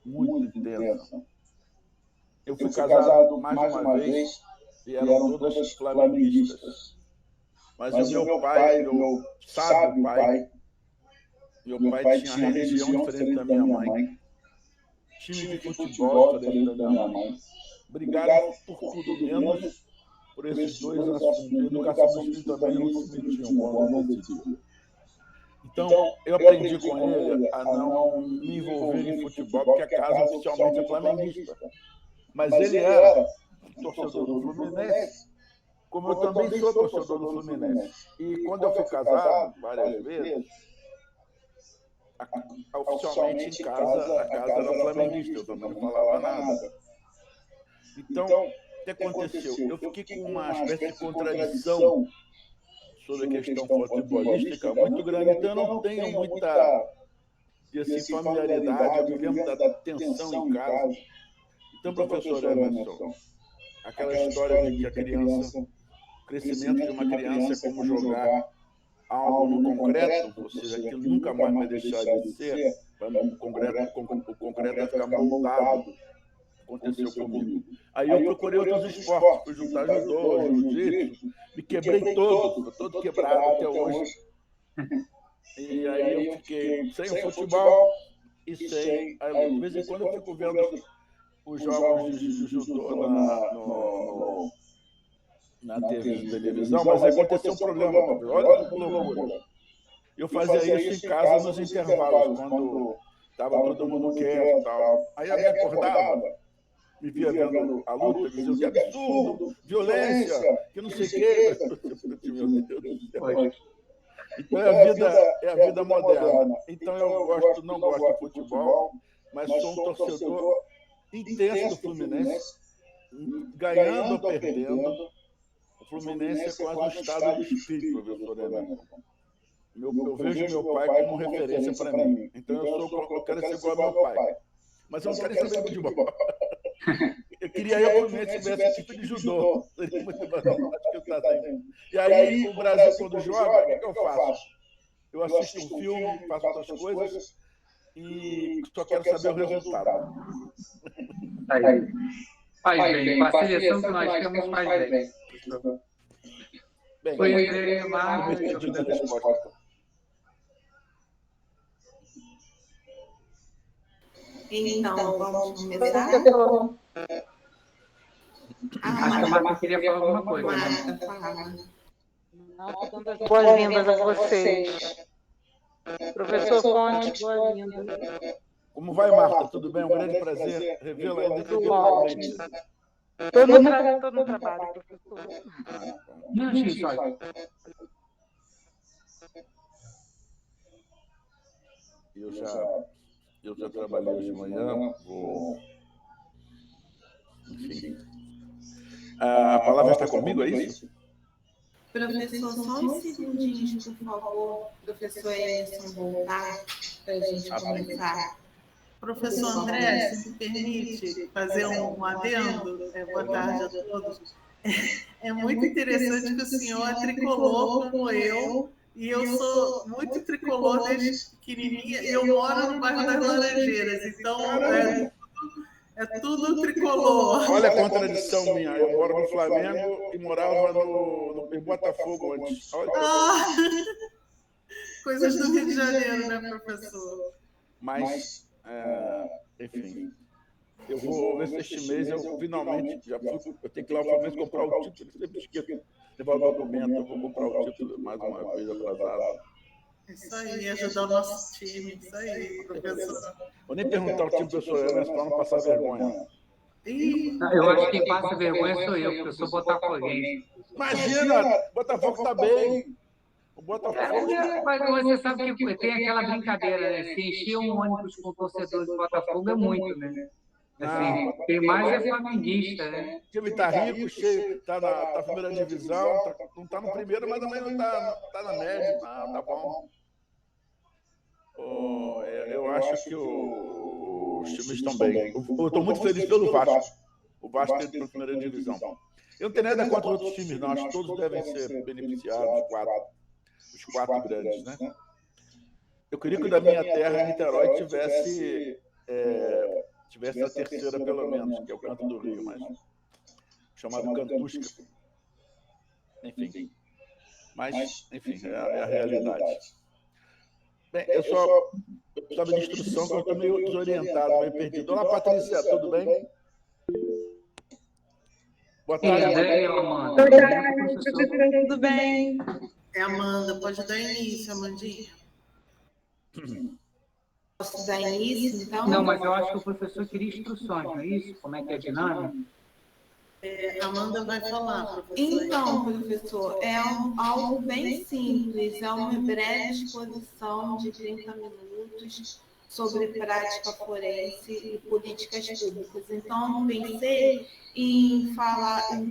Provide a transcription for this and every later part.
muito intensa. Eu fui casado mais uma vez e eram todas flamenguistas. Mas o meu pai, meu sábio pai, meu pai tinha religião diferente da minha mãe, time de futebol diferente da minha mãe. Brigaram por tudo, menos por esses dois assuntos. A educação dos filhos também não se metiam quando decidiam. Então, eu aprendi com ele a não me envolver em futebol, porque a casa oficialmente é flamenguista. Mas ele era torcedor do Fluminense, como eu também sou torcedor do Fluminense. E quando eu fui casado, várias vezes, oficialmente em casa, a casa era flamenguista, eu também não falava nada. Então, o que aconteceu? Eu fiquei com uma espécie de contradição sobre a questão futebolística muito grande, então eu não tenho muita familiaridade, eu me lembro da tensão em casa. Então, professor Emerson, aquela história de que a criança, o crescimento de uma criança é como jogar algo no concreto, ou seja, aquilo nunca mais vai deixar de ser, o concreto vai ficar moldado. Aconteceu comigo. Aí eu procurei outros esportes, fui juntar judô, jiu-jitsu, me quebrei todo, estou todo quebrado até hoje. E aí eu fiquei sem o futebol e sem a luta. De vez em quando eu fico vendo os jogos de judô na televisão, mas aconteceu um problema. Olha que loucura. Eu fazia isso em casa nos intervalos, quando estava todo mundo quieto e tal. Aí alguém acordava, me via vendo a luta, dizia que absurdo, violência, que não sei o quê. Meu Deus do céu. Então é a vida moderna. Então eu não gosto de futebol, mas sou um torcedor intenso do Fluminense, ganhando ou perdendo. O Fluminense é quase um estado de espírito, professor Emerson. Eu vejo meu pai como referência para mim. Então eu quero ser igual ao meu pai. Mas eu não quero saber de futebol. Eu queria eu que o Fluminense tivesse tipo de judô. Seria muito bom. E aí, o Brasil, quando joga, o que eu faço? Eu assisto um filme, faço outras coisas e só quero saber o resultado. Aí. Faz bem. Com a seleção que nós temos, faz bem. Foi André Marcos. Então, vamos começar? Acho que a Marta queria falar alguma coisa. Boas-vindas a vocês. Professor Conte, boa-vinda. Como vai, Marta? Tudo bem? Um grande prazer revê-la ainda que virtualmente. Todo no trabalho, professor. Eu já trabalhei hoje de manhã, enfim. A palavra está comigo, é isso? Professor, só uns segundinhos, por favor. Professor Emerson voltar para a gente começar. Professor André, se me permite fazer um adendo? Boa tarde a todos. É muito interessante que o senhor é tricolor como eu, e eu sou muito tricolor desde pequenininha, e eu moro no bairro das Laranjeiras, então é tudo tricolor. Olha a contradição minha, eu moro no Flamengo e morava no Botafogo antes. Coisas do Rio de Janeiro, né, professor? Mas, enfim, eu vou ver se este mês eu finalmente já fui, eu tenho que ir lá ao Flamengo comprar o título, sempre esqueço, levar o documento, eu vou comprar o título mais uma vez atrasado. Isso aí, ajudar o nosso time, isso aí, professor. Vou nem perguntar o time do professor Emerson para não passar vergonha. Eu acho que quem passa vergonha sou eu, porque eu sou botafoguense. Imagina, o Botafogo está bem. O Botafogo... Mas você sabe que tem aquela brincadeira, né? Se encher um ônibus com torcedores do Botafogo é muito, né? Assim, tem mais é flamenguista, né? O time está rico, cheio, está na primeira divisão, não está no primeiro, mas também não está na média. Tá bom. Eu acho que os times estão bem. Eu estou muito feliz pelo Vasco. O Vasco está na primeira divisão. Eu não tenho nada contra outros times, não. Acho que todos devem ser beneficiados, os quatro grandes, né? Eu queria que o da minha terra, Niterói, tivesse tivesse a terceira, pelo menos, que é o Canto do Rio, mas chamado Cantusca. Enfim. Mas, enfim, é a realidade. Bem, eu precisava de instrução, que eu estou meio desorientado, meio perdido. Olá, Patrícia, tudo bem? Boa tarde, André e Amanda. Boa tarde, professor, tudo bem? É Amanda, pode dar início, Amandinha. Posso dar início, então? Não, mas eu acho que o professor queria instruções, não é isso? Como é que é a dinâmica? Amanda vai falar, professor. Então, professor, algo bem simples, é uma breve exposição de 30 minutos sobre prática forense e políticas públicas. Então, pensei em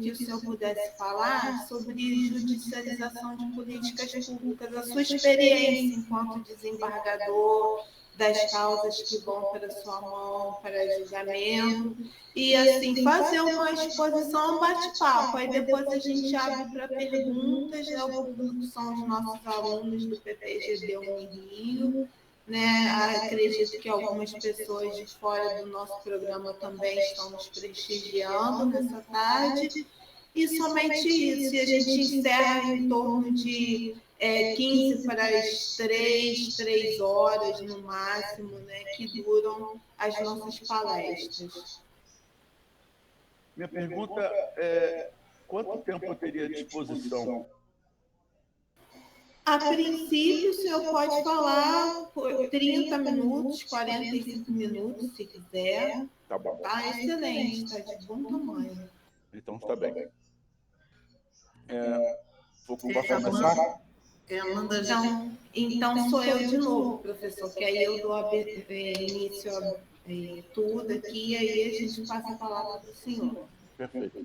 que o senhor pudesse falar sobre judicialização de políticas públicas, a sua experiência enquanto desembargador, das causas que vão para sua mão, para julgamento, e assim, fazer uma exposição, um bate-papo, aí depois a gente abre para perguntas, né? O público são os nossos alunos do PPGD Unirio, né? Acredito que algumas pessoas de fora do nosso programa também estão nos prestigiando nessa tarde, e somente isso, e a gente encerra em torno de 15 para as 3 horas no máximo, né, que duram as nossas palestras. Minha pergunta é: quanto tempo eu teria à disposição? A princípio, o senhor pode falar por 30 minutos, 45 minutos, se quiser. Tá bom. Tá excelente, está de bom tamanho. Então está bem. Posso começar? Amanda, então sou eu de novo, professor, que aí eu dou início a tudo aqui, e aí a gente passa a palavra para o senhor. Perfeito.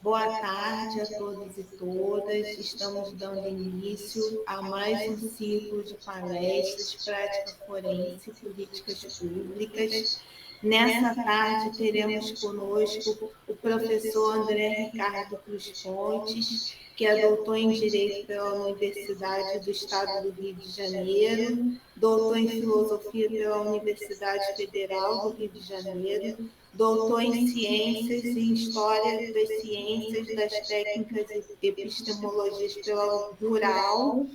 Boa tarde a todos e todas. Estamos dando início a mais um ciclo de palestras, prática forense e políticas públicas. Nessa tarde teremos conosco o professor André Ricardo Cruz Pontes, que é doutor em Direito pela Universidade do Estado do Rio de Janeiro, doutor em Filosofia pela Universidade Federal do Rio de Janeiro, doutor em Ciências e História das Ciências, das Técnicas e Epistemologias pela Rural,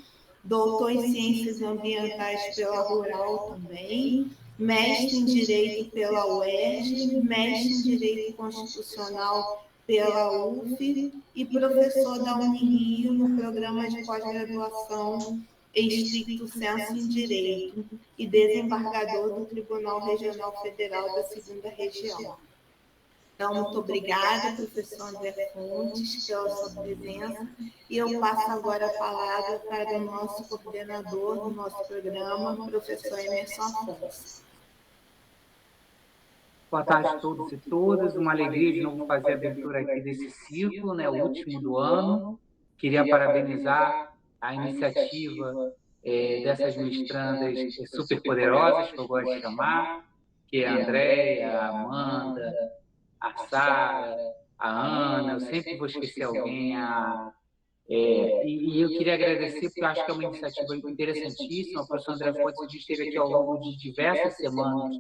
doutor em Ciências Ambientais pela Rural também, mestre em Direito pela UERJ, mestre em Direito Constitucional pela UF e professor da Unirio no programa de pós-graduação em estricto senso em Direito e desembargador do Tribunal Regional Federal da 2ª Região. Então, muito obrigada, professor André Fontes, pela sua presença, e eu passo agora a palavra para o nosso coordenador do nosso programa, professor Emerson Afonso. Boa tarde a todos e todas. Uma alegria de novo fazer a abertura aqui desse ciclo, né, o último do ano. Queria parabenizar a iniciativa dessas mestrandas super poderosas, que eu gosto de chamar, que é a Andréia, a Amanda, a Sara, a Ana, eu sempre vou esquecer alguém, e eu queria agradecer, porque eu acho que é uma iniciativa interessantíssima. O professor André Fontes, a gente esteve aqui ao longo de diversas semanas,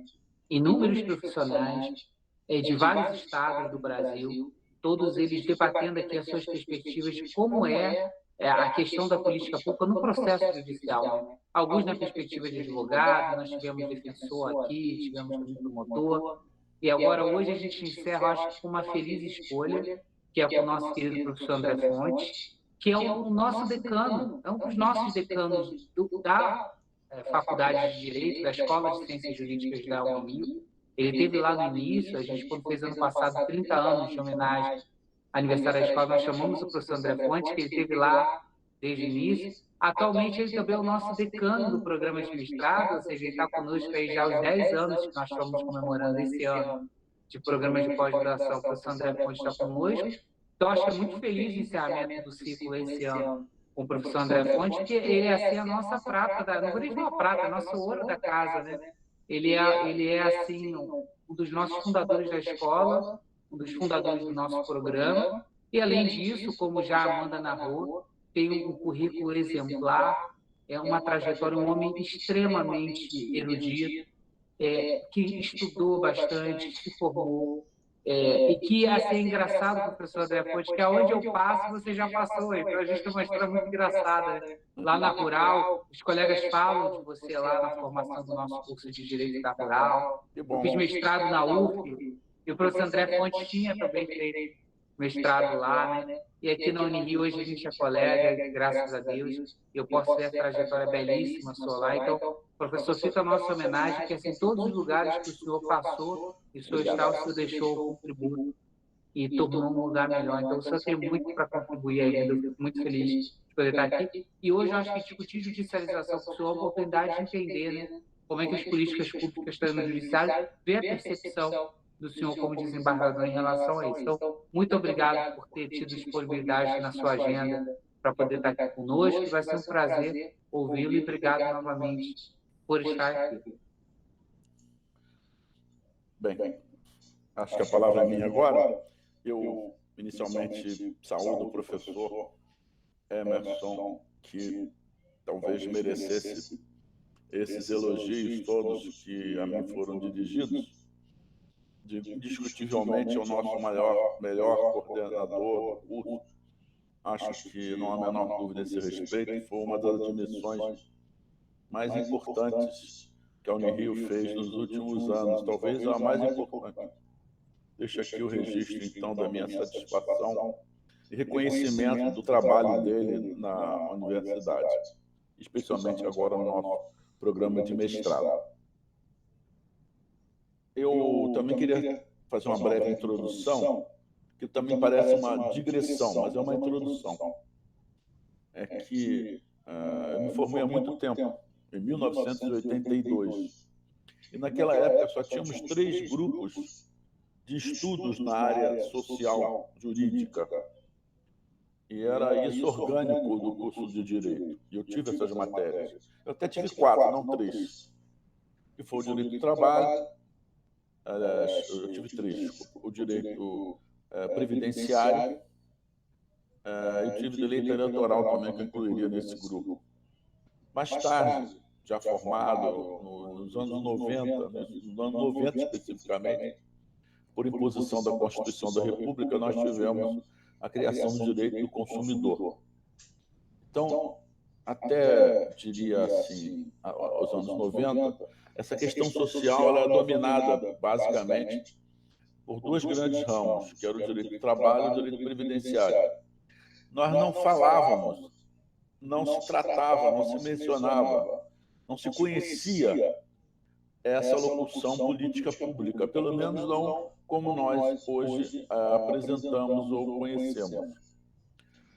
inúmeros profissionais de vários estados do Brasil, todos eles debatendo aqui as suas perspectivas de como a questão da política pública no processo judicial. Né? Alguns na perspectiva de advogado, nós tivemos defensor aqui, tivemos também promotor, e agora hoje a gente encerra, acho que com uma feliz escolha, que é com o nosso querido professor André Fontes, que é o nosso decano, é um dos nossos decanos da Faculdade de Direito, da Escola de Ciências Jurídicas da Unirio. Ele esteve lá no início, a gente, quando fez ano passado 30 anos de homenagem ao aniversário da escola, nós chamamos o professor André Fontes, que ele esteve lá desde o início. Atualmente, ele também é o nosso decano do programa de mestrado, ou seja, ele está conosco aí já há os 10 anos que nós estamos comemorando esse ano de programa de pós-graduação. O professor André Fontes está conosco. Então, acho que é muito feliz o encerramento do ciclo esse ano com o professor André Fontes, porque ele é assim a nossa prata, não vou nem falar prata, a nossa ouro da casa, né? Ele é assim, um dos nossos fundadores da escola, um dos fundadores do nosso programa, e além disso, como já a Amanda narrou, tem um currículo exemplar, é uma trajetória, um homem extremamente erudito, que estudou bastante, se formou, e que, assim, é engraçado, professor André Fonte, que aonde eu passo, você já passou. Então, a gente tem uma história muito engraçada, né? Lá na Rural, os colegas falam de você lá na formação do nosso curso de Direito da Rural. Eu fiz mestrado na UF, e o professor André Fonte tinha também feito mestrado lá, né? E aqui na Unirio, hoje a gente é colega, graças a Deus. Eu posso ver a trajetória belíssima sua lá. Então, professor, fica a nossa homenagem, que assim, todos os lugares que o senhor passou e o senhor está, o senhor deixou o contributo e tornou um lugar melhor. Então, o senhor tem muito para contribuir ainda. Eu fico muito feliz de poder estar aqui. E hoje eu acho que discutir judicialização com o senhor é uma oportunidade de entender, né, como é que as políticas públicas estão no judiciário, ver a percepção do senhor como desembargador em relação a isso. Então, muito obrigado por ter tido disponibilidade na sua agenda para poder estar aqui conosco. Vai ser um prazer ouvi-lo e obrigado novamente por estar aqui. Bem, acho que a palavra é minha agora. Eu, inicialmente, saúdo o professor Emerson, que talvez merecesse esses elogios todos que a mim foram dirigidos. Indiscutivelmente é o nosso melhor coordenador do curso. Acho que não há a menor dúvida a esse respeito. Foi uma das admissões mais importantes que a Unirio fez nos últimos anos, talvez a mais importante. Deixo aqui o registro, então, da minha satisfação e reconhecimento do trabalho dele na universidade, especialmente agora no nosso programa de mestrado. Eu também queria fazer uma breve introdução, que também parece uma digressão, mas é uma introdução. É que eu me formei há muito tempo, em 1982, e naquela época só tínhamos 3 grupos de estudos na área social jurídica. E era isso orgânico do curso de Direito. E eu tive essas matérias. Eu até tive 4, não 3. Que foi o Direito do Trabalho, aliás, eu tive 3, desculpa, o Direito Previdenciário, e tive Direito Eleitoral também, que eu incluiria nesse grupo. Mais tarde, já formado nos anos 90, nos anos 90 especificamente, por imposição da Constituição da República, nós tivemos a criação do direito do consumidor. Então, até, diria assim, aos anos 90, essa questão social ela é dominada, basicamente, por 2 grandes ramos, que eram o direito do trabalho e o direito previdenciário. Nós não falávamos, não se tratava, não se mencionava, não se conhecia essa locução política pública, pelo menos não como nós hoje apresentamos ou conhecemos.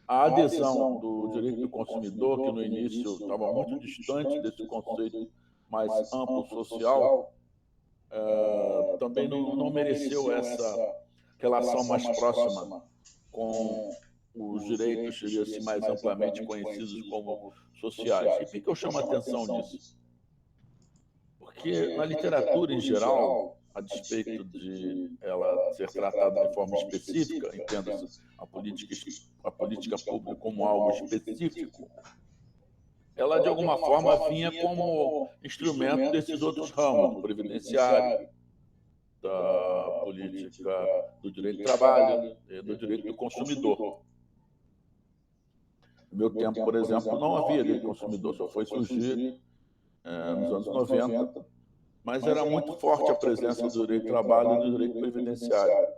A adesão do direito do consumidor, que no início estava muito distante desse conceito mais amplo social, também não mereceu essa relação mais próxima com os direitos, seria-se mais amplamente conhecidos como sociais. E por que eu chamo a atenção disso? Porque na literatura em geral, a despeito de ela ser tratada de forma específica, entenda-se a política pública como algo específico, ela de alguma forma vinha como instrumento desses outros ramos, do previdenciário, da política do direito do trabalho e do direito do consumidor. No meu tempo, por exemplo, não havia direito do consumidor, só foi surgir nos anos 90, mas era muito forte a presença do direito do trabalho e do direito previdenciário.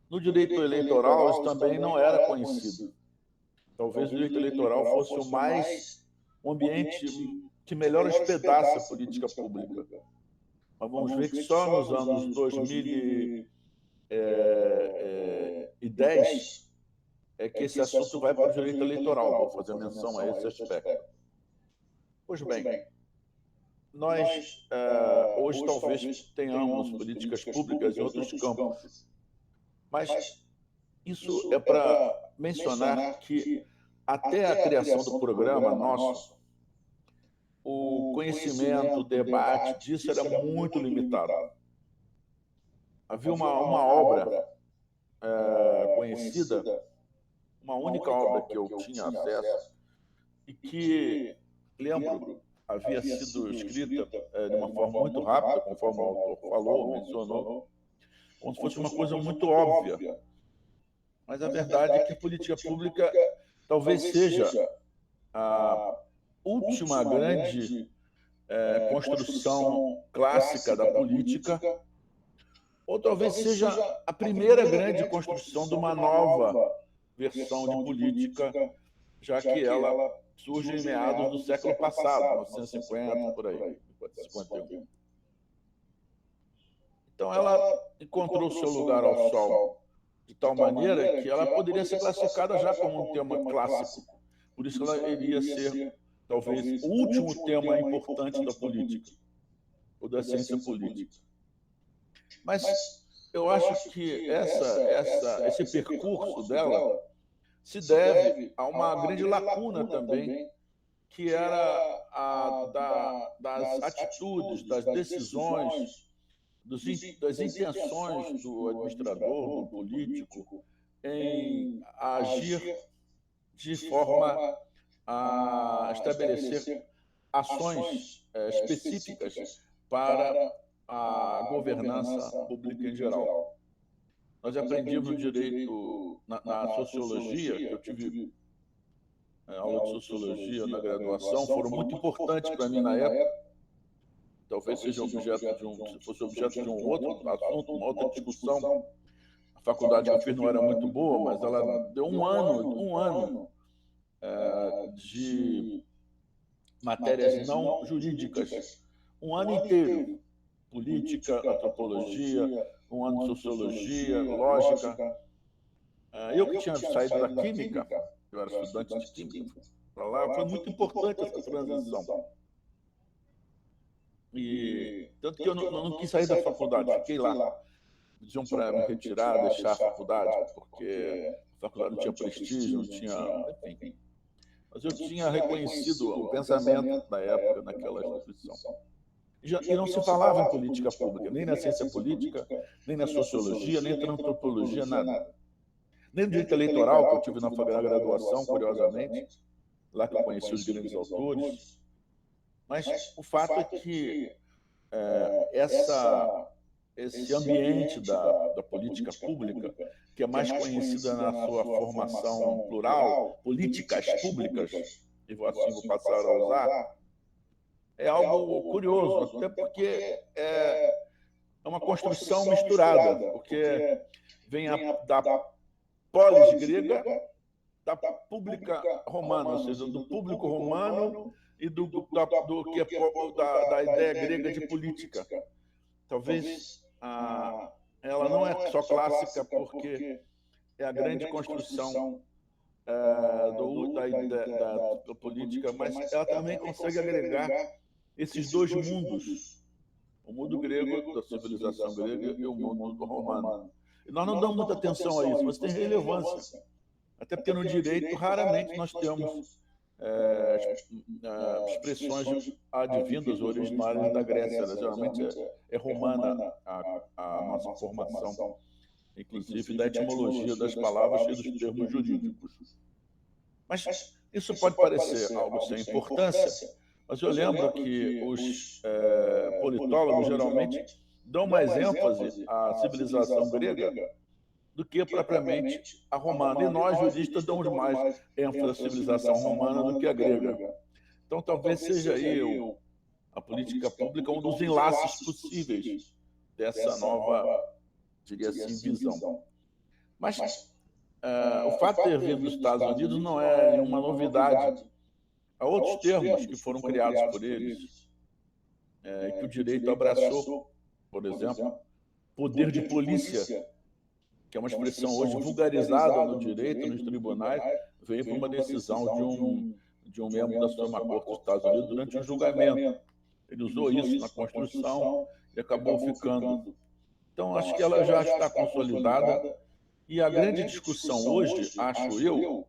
No direito eleitoral, isso também não era conhecido. Talvez o direito eleitoral fosse o ambiente que melhor hospedasse a política pública. Mas vamos ver que só nos anos 2010 é que esse assunto vai para o direito eleitoral. Vou fazer menção a esse aspecto. Pois bem, nós hoje talvez tenhamos políticas públicas em outros campos, mas isso é para mencionar que até a criação do programa nosso, o conhecimento, o debate disso era muito limitado. Havia uma obra conhecida, uma única obra que eu tinha acesso, e que, lembro, havia sido escrita de uma forma muito rápida, conforme o autor falou, mencionou, como se fosse uma coisa muito óbvia. Mas a verdade é que a política pública talvez seja a última grande construção clássica da política, ou talvez seja a primeira grande construção de uma nova versão de política, já que ela surge em meados do século passado, 1950, por aí, 51. Então, ela encontrou seu lugar ao sol de tal maneira que ela poderia ser classificada já como um tema clássico. Por isso ela iria ser, talvez, o último tema importante da política, ou da ciência política. Mas eu acho que esse percurso dela se deve a uma grande lacuna também, que era das atitudes, das decisões, das intenções do administrador, do político, em agir de forma a estabelecer ações específicas para a governança pública em geral. Nós aprendimos no direito, na sociologia, que eu tive aula de sociologia na graduação, foram muito importantes para mim na época. Talvez seja objeto se fosse objeto de um outro assunto, uma outra discussão. A faculdade que eu fiz não era muito boa, mas ela deu um ano de matérias não jurídicas, um ano inteiro. Política, antropologia, um ano de sociologia, lógica. Eu que tinha saído da química, eu era estudante de química, para lá, foi muito importante essa transição. E tanto que eu não quis sair da faculdade, fiquei lá. Diziam para me retirar, deixar a faculdade, porque a faculdade não tinha prestígio, não tinha, enfim. Mas eu tinha reconhecido o pensamento da época naquela instituição. E não se falava em política pública, nem na ciência política, nem na sociologia, nem na antropologia, nada. Nem no direito eleitoral, que eu tive na graduação, curiosamente, lá que eu conheci os grandes autores. Mas o fato é que esse ambiente da política pública, que é mais conhecida na sua formação plural, políticas públicas, e assim vou passar a usar, é algo curioso, até porque é uma construção misturada, porque vem da polis grega, da pública romana, ou seja, do público romano e da ideia grega de política. Talvez ela não é só clássica porque é a grande construção da política, mas ela também consegue agregar esses dois mundos, o mundo grego, da civilização grega, e o mundo romano. E nós não damos muita atenção a isso, mas tem relevância. Até porque no direito, raramente nós temos expressões advindas, originárias da Grécia. Geralmente é romana a nossa formação, inclusive da etimologia das palavras e dos termos jurídicos. Mas isso pode parecer algo sem importância, mas eu lembro que os politólogos geralmente dão mais ênfase à civilização grega do que propriamente a romana. E nós, juristas, damos mais ênfase à civilização romana do que à grega. Então, talvez seja aí a política pública um dos enlaces possíveis dessa nova, diria assim, visão. Mas o fato de ter vindo dos Estados Unidos não é nenhuma novidade. Há outros termos que foram criados por eles, que o direito abraçou, por exemplo, poder de polícia, que é uma expressão hoje vulgarizada no direito, nos tribunais, veio por uma decisão de um membro da Suprema Corte dos Estados Unidos durante um julgamento. Ele usou isso na Constituição e acabou ficando. Então, acho que ela já está consolidada. E a grande discussão hoje, acho eu,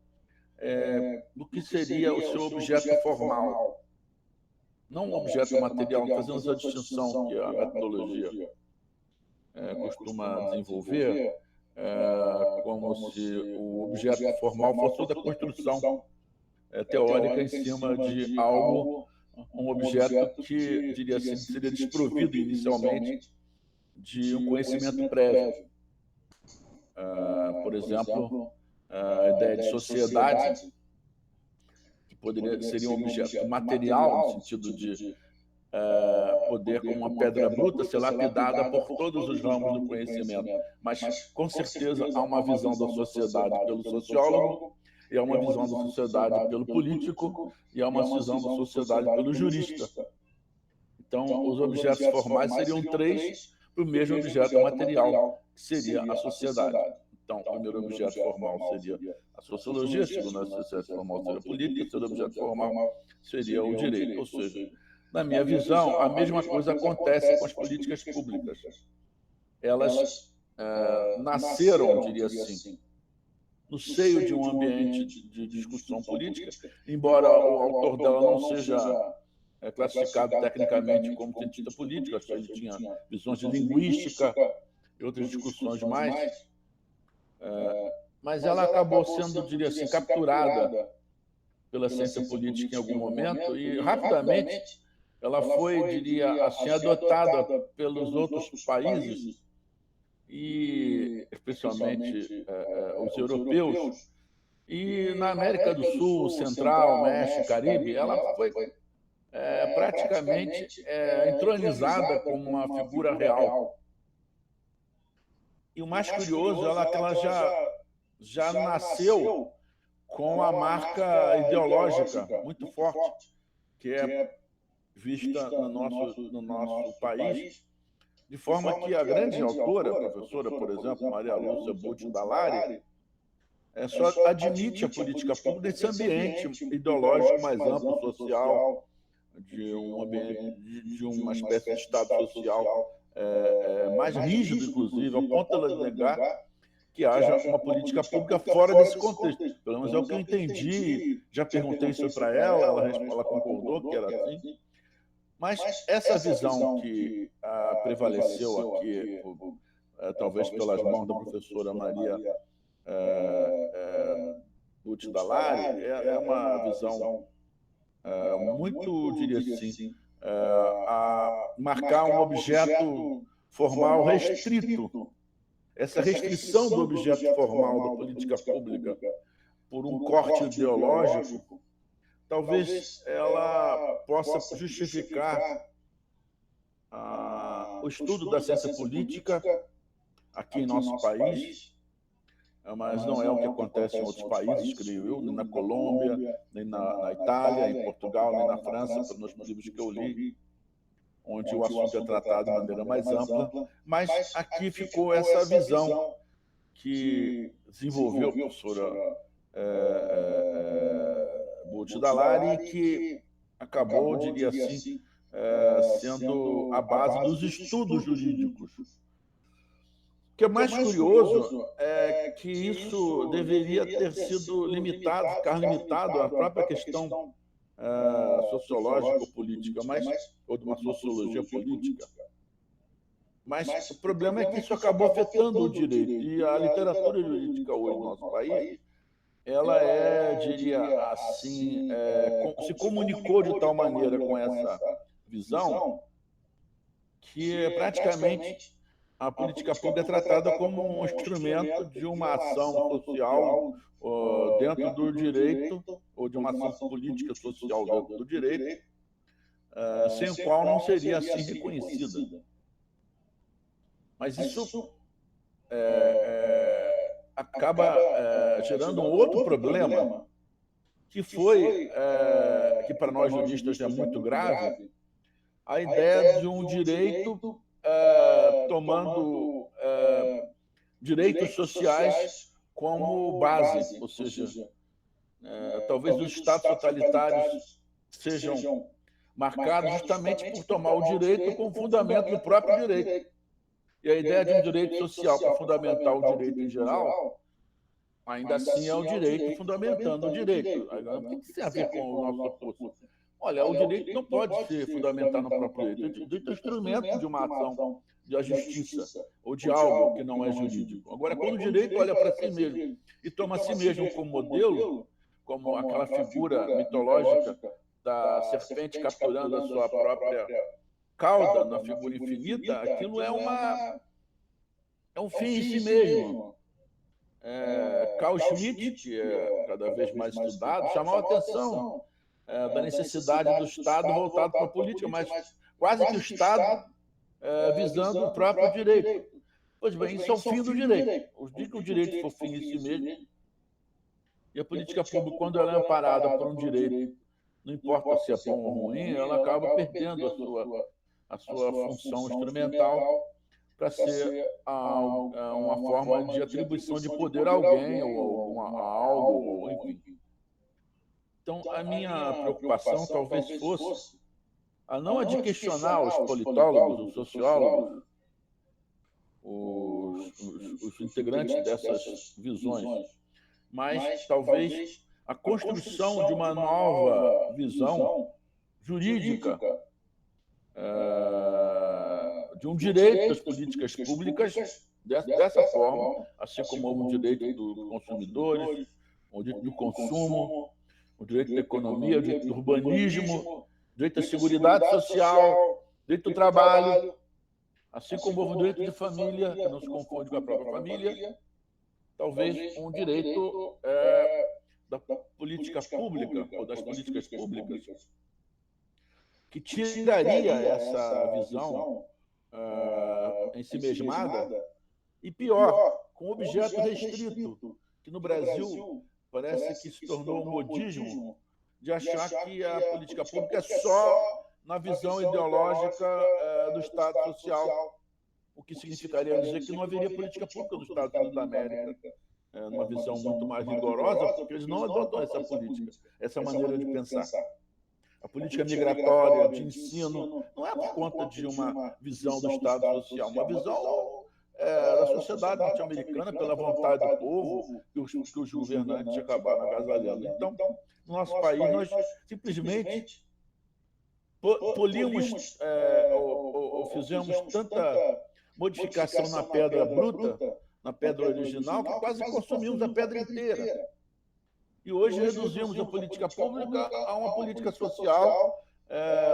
do que seria o seu objeto formal. Não um objeto material, fazemos a distinção que a metodologia costuma desenvolver, como se o objeto formal fosse toda a construção teórica em cima de algo um objeto que, diria assim, seria desprovido inicialmente de um conhecimento prévio. Por exemplo, a ideia de sociedade, que seria um objeto material, no sentido de poder, como uma pedra bruta, ser lapidada por todos os ramos do conhecimento. Mas, com certeza, há uma visão da sociedade pelo sociólogo, e há uma visão da sociedade pelo político, e há uma visão da sociedade pelo jurista. Então, os objetos formais seriam 3 para o mesmo objeto material, que seria a sociedade. Então, o primeiro objeto formal seria a sociologia, segundo a sociedade formal seria a política, o segundo objeto formal seria o direito. Ou seja, na minha visão, a mesma coisa acontece com as políticas públicas. Elas nasceram, diria assim, no seio de um ambiente de discussão política, embora o autor dela não seja classificado tecnicamente como cientista político, acho que ele tinha visões de linguística e outras discussões mais, mas ela acabou sendo, diria assim, capturada pela ciência política em algum momento e, rapidamente, ela foi, diria assim, adotada pelos outros países, e especialmente os europeus, e na América do Sul, Central, México, Caribe, ela foi praticamente entronizada como uma figura real. E o mais curioso é que ela já nasceu com a marca ideológica muito forte, que é vista no nosso país, de forma que a grande autora, a professora, por exemplo, Maria Lúcia Butti Dallari, só admite a política pública nesse ambiente ideológico mais amplo, social, de uma espécie de Estado social mais rígido, inclusive, ao ponto de ela negar que haja uma política pública fora desse contexto. Pelo menos é o que eu entendi, já perguntei isso para ela concordou que era assim. Mas essa visão que prevaleceu aqui, talvez pelas mãos da professora Maria Butti Dallari, é uma visão muito, diria assim, a marcar um objeto formal restrito. Essa restrição do objeto formal da política pública por um corte ideológico, talvez ela possa justificar o estudo da ciência política aqui em nosso país, mas não é o que acontece em outros países, creio eu, nem na Colômbia, nem na Itália, em Portugal, nem na França, nos livros que eu li, onde o assunto é tratado de maneira mais ampla, mas aqui ficou essa visão que desenvolveu a professora Butti Dallari, que acabou, diria assim, sendo a base dos estudos jurídicos. O que é mais curioso é que isso deveria ter sido limitado, ficar limitado à própria questão sociológica ou política, ou de uma sociologia política. Mas o problema é que isso acabou afetando o direito. E a literatura jurídica hoje no nosso país, ela diria assim, se comunicou de tal maneira com essa visão que praticamente a política pública é tratada como um instrumento de uma ação social dentro do direito, ou de uma ação política social dentro do direito, sem o qual não seria assim reconhecida. Mas isso acaba gerando um outro problema, que foi, que para nós juristas é muito grave, a ideia de um direito tomando direitos sociais como base, ou seja, talvez os estados totalitários sejam marcados justamente por tomar o direito como fundamento do próprio direito. E a ideia de um direito social para fundamentar o direito em geral, ainda assim é o direito fundamentando o direito. O que tem a ver com o nosso oposto? Olha, o direito não pode ser fundamentado no próprio direito. O direito é instrumento de uma ação da justiça ou de algo que não é jurídico. Agora, quando o direito olha para si mesmo e toma a si mesmo como modelo, como aquela figura mitológica da serpente capturando a sua própria cauda na figura infinita, aquilo é um fim em si mesmo. Carl Schmitt, que é cada vez mais estudado, chamou a atenção da necessidade do Estado voltado para a política, mas quase que o Estado visando o próprio direito. Pois bem, isso é o fim do direito. O dia que o direito for fim em si mesmo, e a política pública, quando ela é amparada por um direito, não importa se é bom ou ruim, ela acaba perdendo a sua função instrumental para ser uma forma de atribuição de poder a alguém, ou a algo, ou enfim. Então, a minha preocupação talvez fosse não a de questionar os politólogos, os sociólogos, os integrantes dessas visões, mas talvez a construção de uma nova visão jurídica de um direito das políticas públicas dessa forma, assim como houve um direito dos consumidores, o direito do consumo, o direito da economia, o direito do urbanismo, o direito da seguridade social, o direito do trabalho, assim como houve o direito de família, que não se confunde com a própria família, talvez um direito da política pública, ou das políticas públicas, que tiraria essa visão ensimesmada e, pior, com objeto restrito, que no Brasil parece que se tornou um modismo de achar que a política pública é só na visão ideológica do Estado Social, o que significaria dizer que não haveria política pública nos Estados Unidos da América, numa visão muito mais rigorosa, porque eles não adotam essa política, essa maneira de pensar. A política migratória, de ensino, não é por conta de uma visão do Estado Social, uma visão da sociedade norte-americana, pela vontade do povo, que os governantes acabaram agasalhando. Então, no nosso país, nós simplesmente polimos ou fizemos tanta modificação na pedra bruta, na pedra original, que quase consumimos a pedra inteira. E hoje reduzimos a política pública a uma política social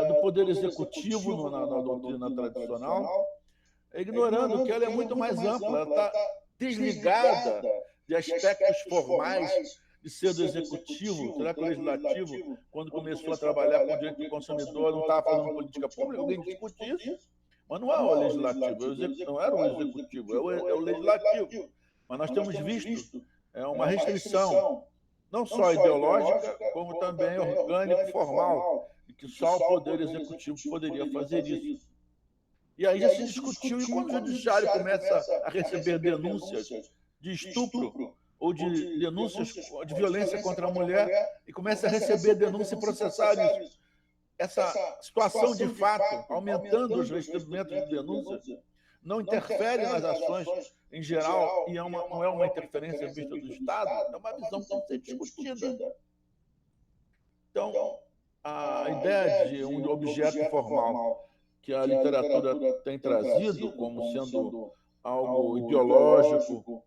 do poder executivo na doutrina tradicional, ignorando que ela é muito mais ampla, ela está desligada de aspectos formais de ser do executivo. Será que o legislativo, quando começou a trabalhar com o direito do consumidor, não estava fazendo política pública? Alguém discute isso, mas não é o legislativo, não era o executivo, é o legislativo. Mas nós temos visto uma restrição, não só ideológica, como também orgânico, formal, de que só o poder executivo poderia fazer isso. E aí já se discutiu, e quando o judiciário começa a receber denúncias de estupro ou de denúncias de violência contra a mulher, e começa a receber denúncia e processar isso, essa situação de fato, aumentando os recebimentos de denúncias, não interfere nas ações em geral, e não é uma interferência vista do Estado, é uma visão que tem que ser discutida. Então, a ideia de um objeto formal que a literatura tem trazido como sendo algo ideológico,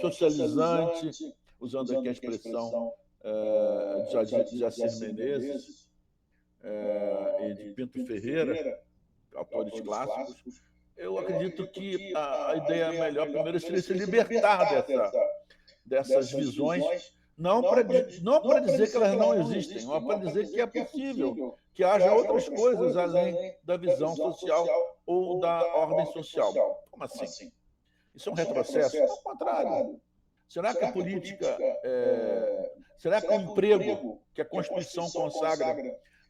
socializante, usando aqui a expressão de Jacir Menezes e de Pinto Ferreira, autores clássicos, eu acredito que a ideia melhor, primeiro, seria se libertar dessas visões, não para dizer que elas não existem, mas para dizer que é possível que haja outras coisas além da visão social ou da ordem social. Como assim? Isso é um retrocesso? Ao contrário. Será que a política, será que o emprego que a Constituição consagra,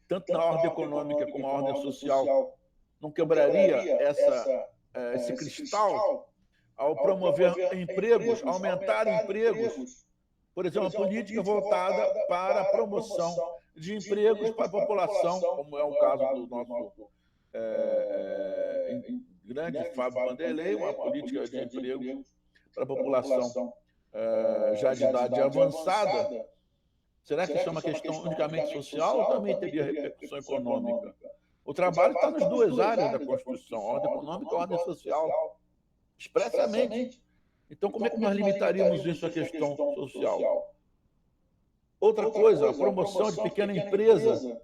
tanto na ordem econômica como na ordem social, não quebraria esse cristal ao promover empregos, aumentar empregos? Por exemplo, uma política voltada para a promoção de empregos para a população, como é o caso do nosso grande Fábio Vanderlei, uma política de emprego para a população já de idade avançada. Será que isso é uma questão unicamente social ou também teria repercussão econômica? O trabalho está nas duas áreas da Constituição, a ordem econômica e a ordem social, expressamente. Então, como é que nós limitaríamos isso à questão social? Outra coisa, a promoção de pequena empresa.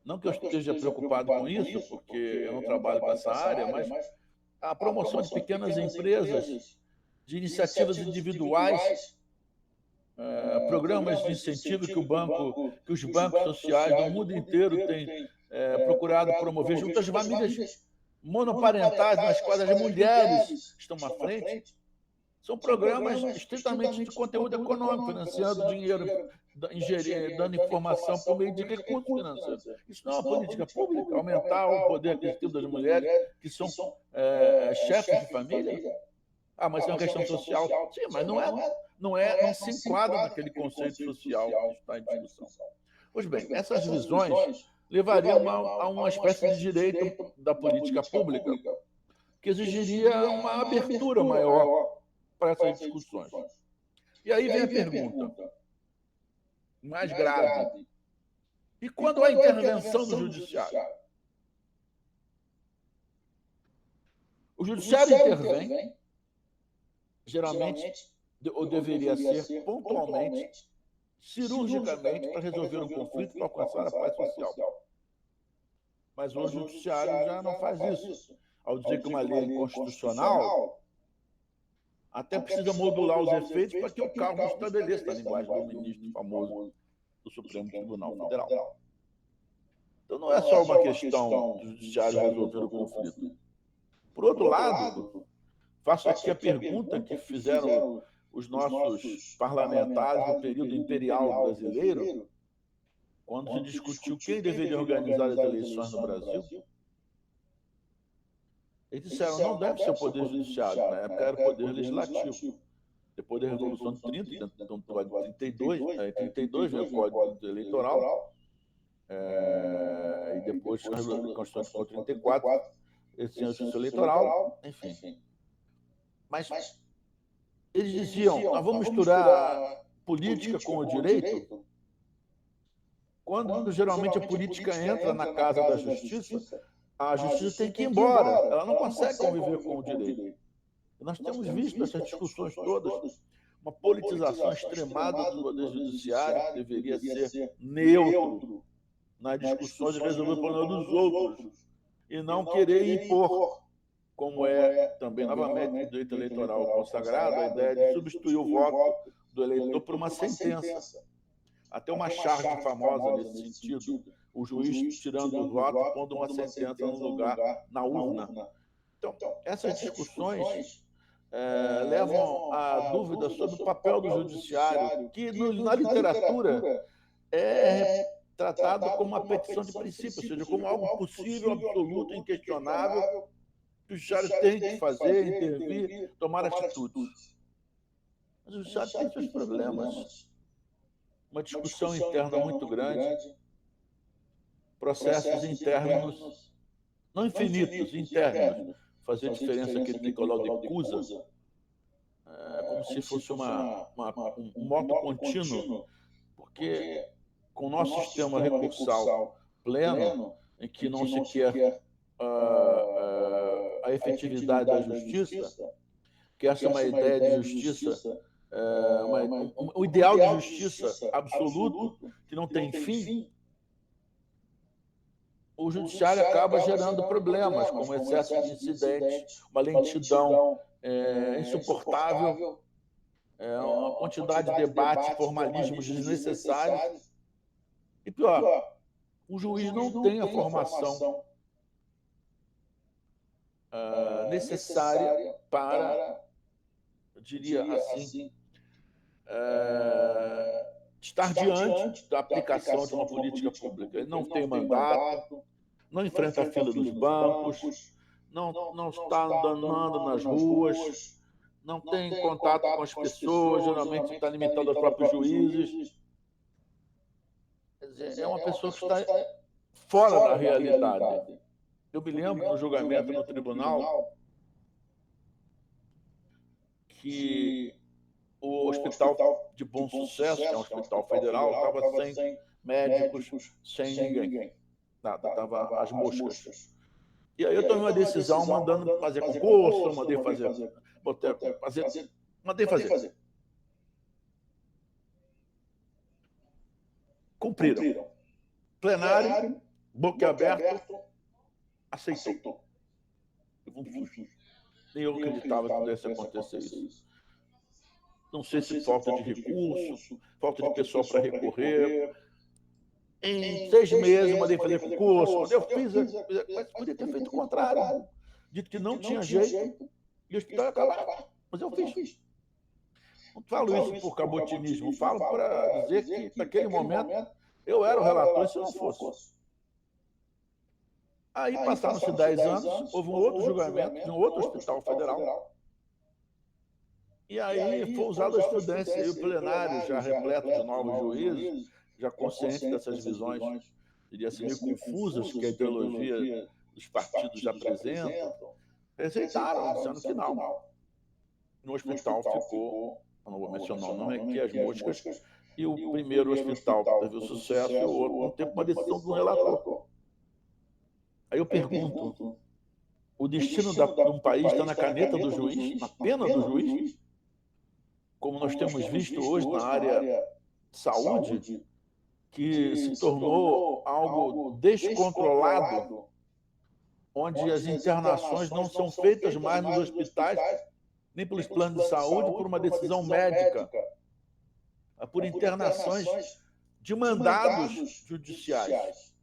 Não que eu esteja preocupado com isso, porque eu não trabalho com essa área, mas a promoção de pequenas empresas, de iniciativas individuais, programas de incentivo que os bancos sociais do mundo inteiro têm procurado promover, junto às famílias monoparentais, nas quais as mulheres estão à frente, são programas estritamente de conteúdo econômico, financiando dinheiro, dando informação por meio de recursos financeiros. Isso não é uma política pública? Aumentar o poder aquisitivo das mulheres que são chefes de família? Ah, mas é uma questão social. Sim, mas não se enquadra naquele conceito social que está em discussão. Pois bem, essas visões levariam a uma espécie de direito da política pública que exigiria uma abertura maior para essas discussões. E aí vem a pergunta mais grave. E quando há intervenção do judiciário? O judiciário intervém, geralmente, ou deveria ser pontualmente, cirurgicamente, para resolver um conflito, para alcançar a paz social. Mas hoje o judiciário já não faz isso. Ao dizer que uma lei é inconstitucional, até precisa modular os efeitos para que o cargo estabeleça a linguagem do ministro famoso do Supremo Tribunal Federal. Então não é só uma questão do judiciário resolver o conflito. Por outro lado, faço aqui a pergunta que fizeram os nossos parlamentares no período imperial brasileiro, quando se discutiu quem deveria organizar as eleições no Brasil. Eles disseram, não deve ser o Poder Judiciário, na época era o Poder Legislativo. Depois da Revolução de 30, então, 32 veio o Código Eleitoral, e depois a Constituição de 34, esse ano Justiça Eleitoral, enfim. Mas eles diziam, nós vamos misturar política com o direito? Quando geralmente a política entra na casa da justiça, a justiça tem que ir embora, ela não consegue conviver com o direito. E nós temos visto essas discussões todas, uma politização extremada do Poder Judiciário, que deveria ser neutro nas discussões de resolver o problema dos outros, e não querer impor, como é também, novamente, no direito eleitoral consagrado, a ideia de substituir o voto do eleitor por uma sentença. Até uma charge famosa nesse sentido, o juiz tirando os votos, pondo uma sentença no lugar, na urna. Então, essas discussões levam à dúvida sobre o papel do judiciário, que na literatura é tratado como uma petição de princípio, ou seja, como algo possível, absoluto, inquestionável, que o judiciário tem que fazer, intervir, tomar atitudes. Mas o judiciário tem seus problemas. Uma discussão interna muito grande, processos internos, não infinitos, internos. Fazer diferença aquele tricolor de Cusa, como se fosse um moto contínuo, porque com o nosso sistema recursal pleno, em que não se quer a efetividade da justiça, que essa é uma ideia de justiça, o ideal de justiça absoluto, que não tem fim, o judiciário acaba gerando problemas, como excesso de incidentes, uma lentidão insuportável, uma quantidade de debate, formalismos desnecessários. E pior, o juiz não tem a formação necessária para, eu diria assim, estar diante da aplicação de uma política pública. Ele não tem mandato, não enfrenta a fila dos bancos, não está andando nas ruas, não tem contato com as pessoas, geralmente está limitado aos próprios juízes. Quer dizer, é uma pessoa que está fora da realidade. Eu me lembro no julgamento no tribunal que o Hospital de Bom Sucesso, que é um hospital federal, estava sem médicos, sem ninguém. Estava as moscas. E aí eu tomei uma decisão mandando fazer concurso, mandei fazer. cumpriram. Plenário, boquiaberto, aceitou. Nem eu acreditava que pudesse acontecer isso. Não sei se falta de recurso, falta de pessoal para recorrer. Em 6 meses eu mandei fazer concurso, eu fiz, mas podia ter feito o contrário. Dito que não tinha jeito e o hospital ia acabar. Mas eu fiz. Não falo isso por cabotinismo, falo para dizer que, naquele momento, eu era o relator se não fosse. Aí passaram-se 10 anos, houve um outro julgamento de um outro hospital federal. E aí foi usada a jurisprudência, e o plenário, já repleto de novos juízes, já consciente dessas visões, diria assim, meio confusas que a ideologia dos partidos apresentam, rejeitaram, dizendo que não. No hospital ficou, eu não vou mencionar o nome aqui, as moscas, e o primeiro hospital teve o sucesso e o outro não teve uma decisão do relator. Aí eu pergunto, o destino de um país está na caneta do juiz, na pena do juiz? Como nós temos visto hoje na área de saúde, que se tornou algo descontrolado, onde as internações não são feitas mais nos hospitais, nem pelos planos de saúde, por uma decisão médica, por internações de mandados judiciais.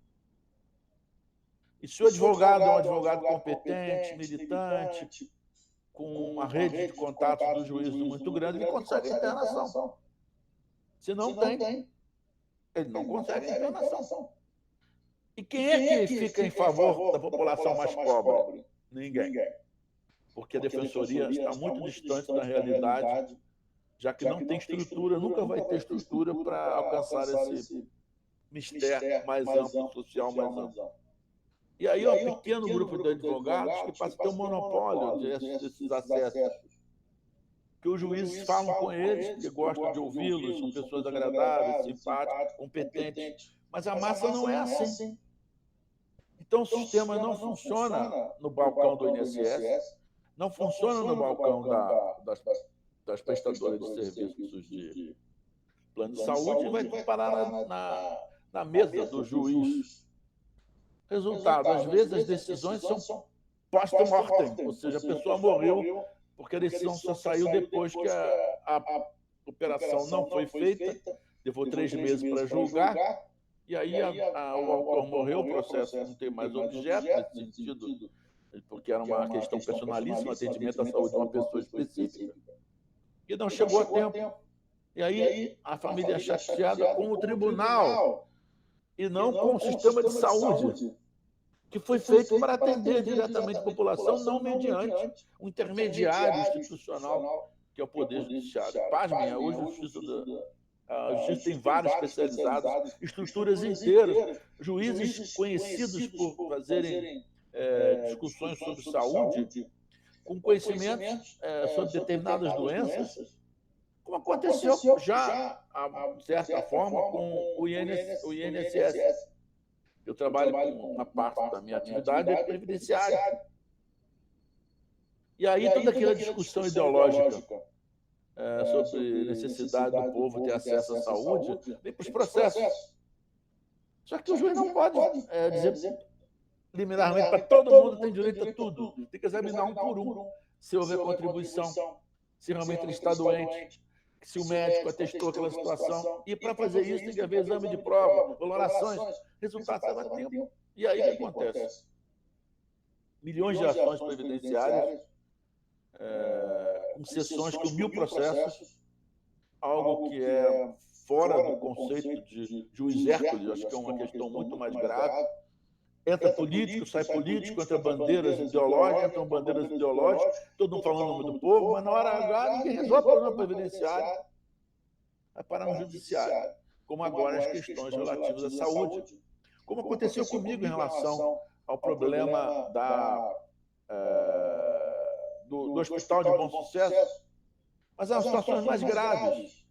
E se o advogado é um advogado competente, militante, com uma rede de contatos do juízo muito grande, ele consegue a internação. Se não tem, ele não consegue a internação. E quem é que fica em favor da população mais pobre? Ninguém. Porque a defensoria está muito distante da realidade, já que não tem estrutura, nunca vai ter estrutura para alcançar esse mistério mais amplo, social mais amplo. E aí é um pequeno grupo de advogados que passa a ter um monopólio desses acessos. Que os juízes falam com eles, porque gostam de ouvi-los, são pessoas agradáveis, simpáticas, competentes. Mas a massa não é assim. Então o sistema não funciona no balcão do INSS, não funciona no balcão das prestadoras de serviços de plano de saúde e vai parar na mesa do juiz. Resultado, às vezes as decisões são post-mortem, ou seja, a pessoa morreu porque a decisão só saiu depois que a operação não foi feita, levou 3 meses para julgar, e aí o autor morreu, o processo não tem mais objeto nesse sentido, porque era uma questão personalíssima, atendimento à saúde de uma pessoa específica, e não chegou a tempo. E aí a família é chateada com o tribunal, e não com o sistema de saúde, que foi feito para atender diretamente a população, não mediante um intermediário institucional, que é o Poder Judiciário. Pasmem, hoje a justiça tem vários especializados, estruturas inteiras, juízes conhecidos por fazerem discussões sobre saúde, com conhecimentos sobre determinadas doenças, como aconteceu já, de certa forma, com o INSS. Eu trabalho com uma parte da minha atividade previdenciária. E aí toda aquela discussão ideológica sobre necessidade do povo ter acesso à saúde, vem para os processos. Só que o juiz não pode dizer liminarmente para todo mundo tem direito a tudo. Tem que examinar um por um. Se houver contribuição, se realmente ele está doente, se o médico atestou aquela situação. E para fazer isso tem que haver exame de prova, valorações, resultados leva tempo. E aí o que acontece? Milhões de ações previdenciárias, com sessões com 1000 processos, algo que é fora do conceito de juiz Hércules, acho que é uma questão muito mais grave. Entra político, sai político, entra bandeiras ideológicas, entram bandeiras ideológicas, todo mundo falando o nome do povo, mas na hora H ninguém resolve o problema previdenciário, vai parar no judiciário, como agora as questões relativas à saúde. Como aconteceu comigo em relação ao problema do Hospital de Bom Sucesso, mas as situações mais graves.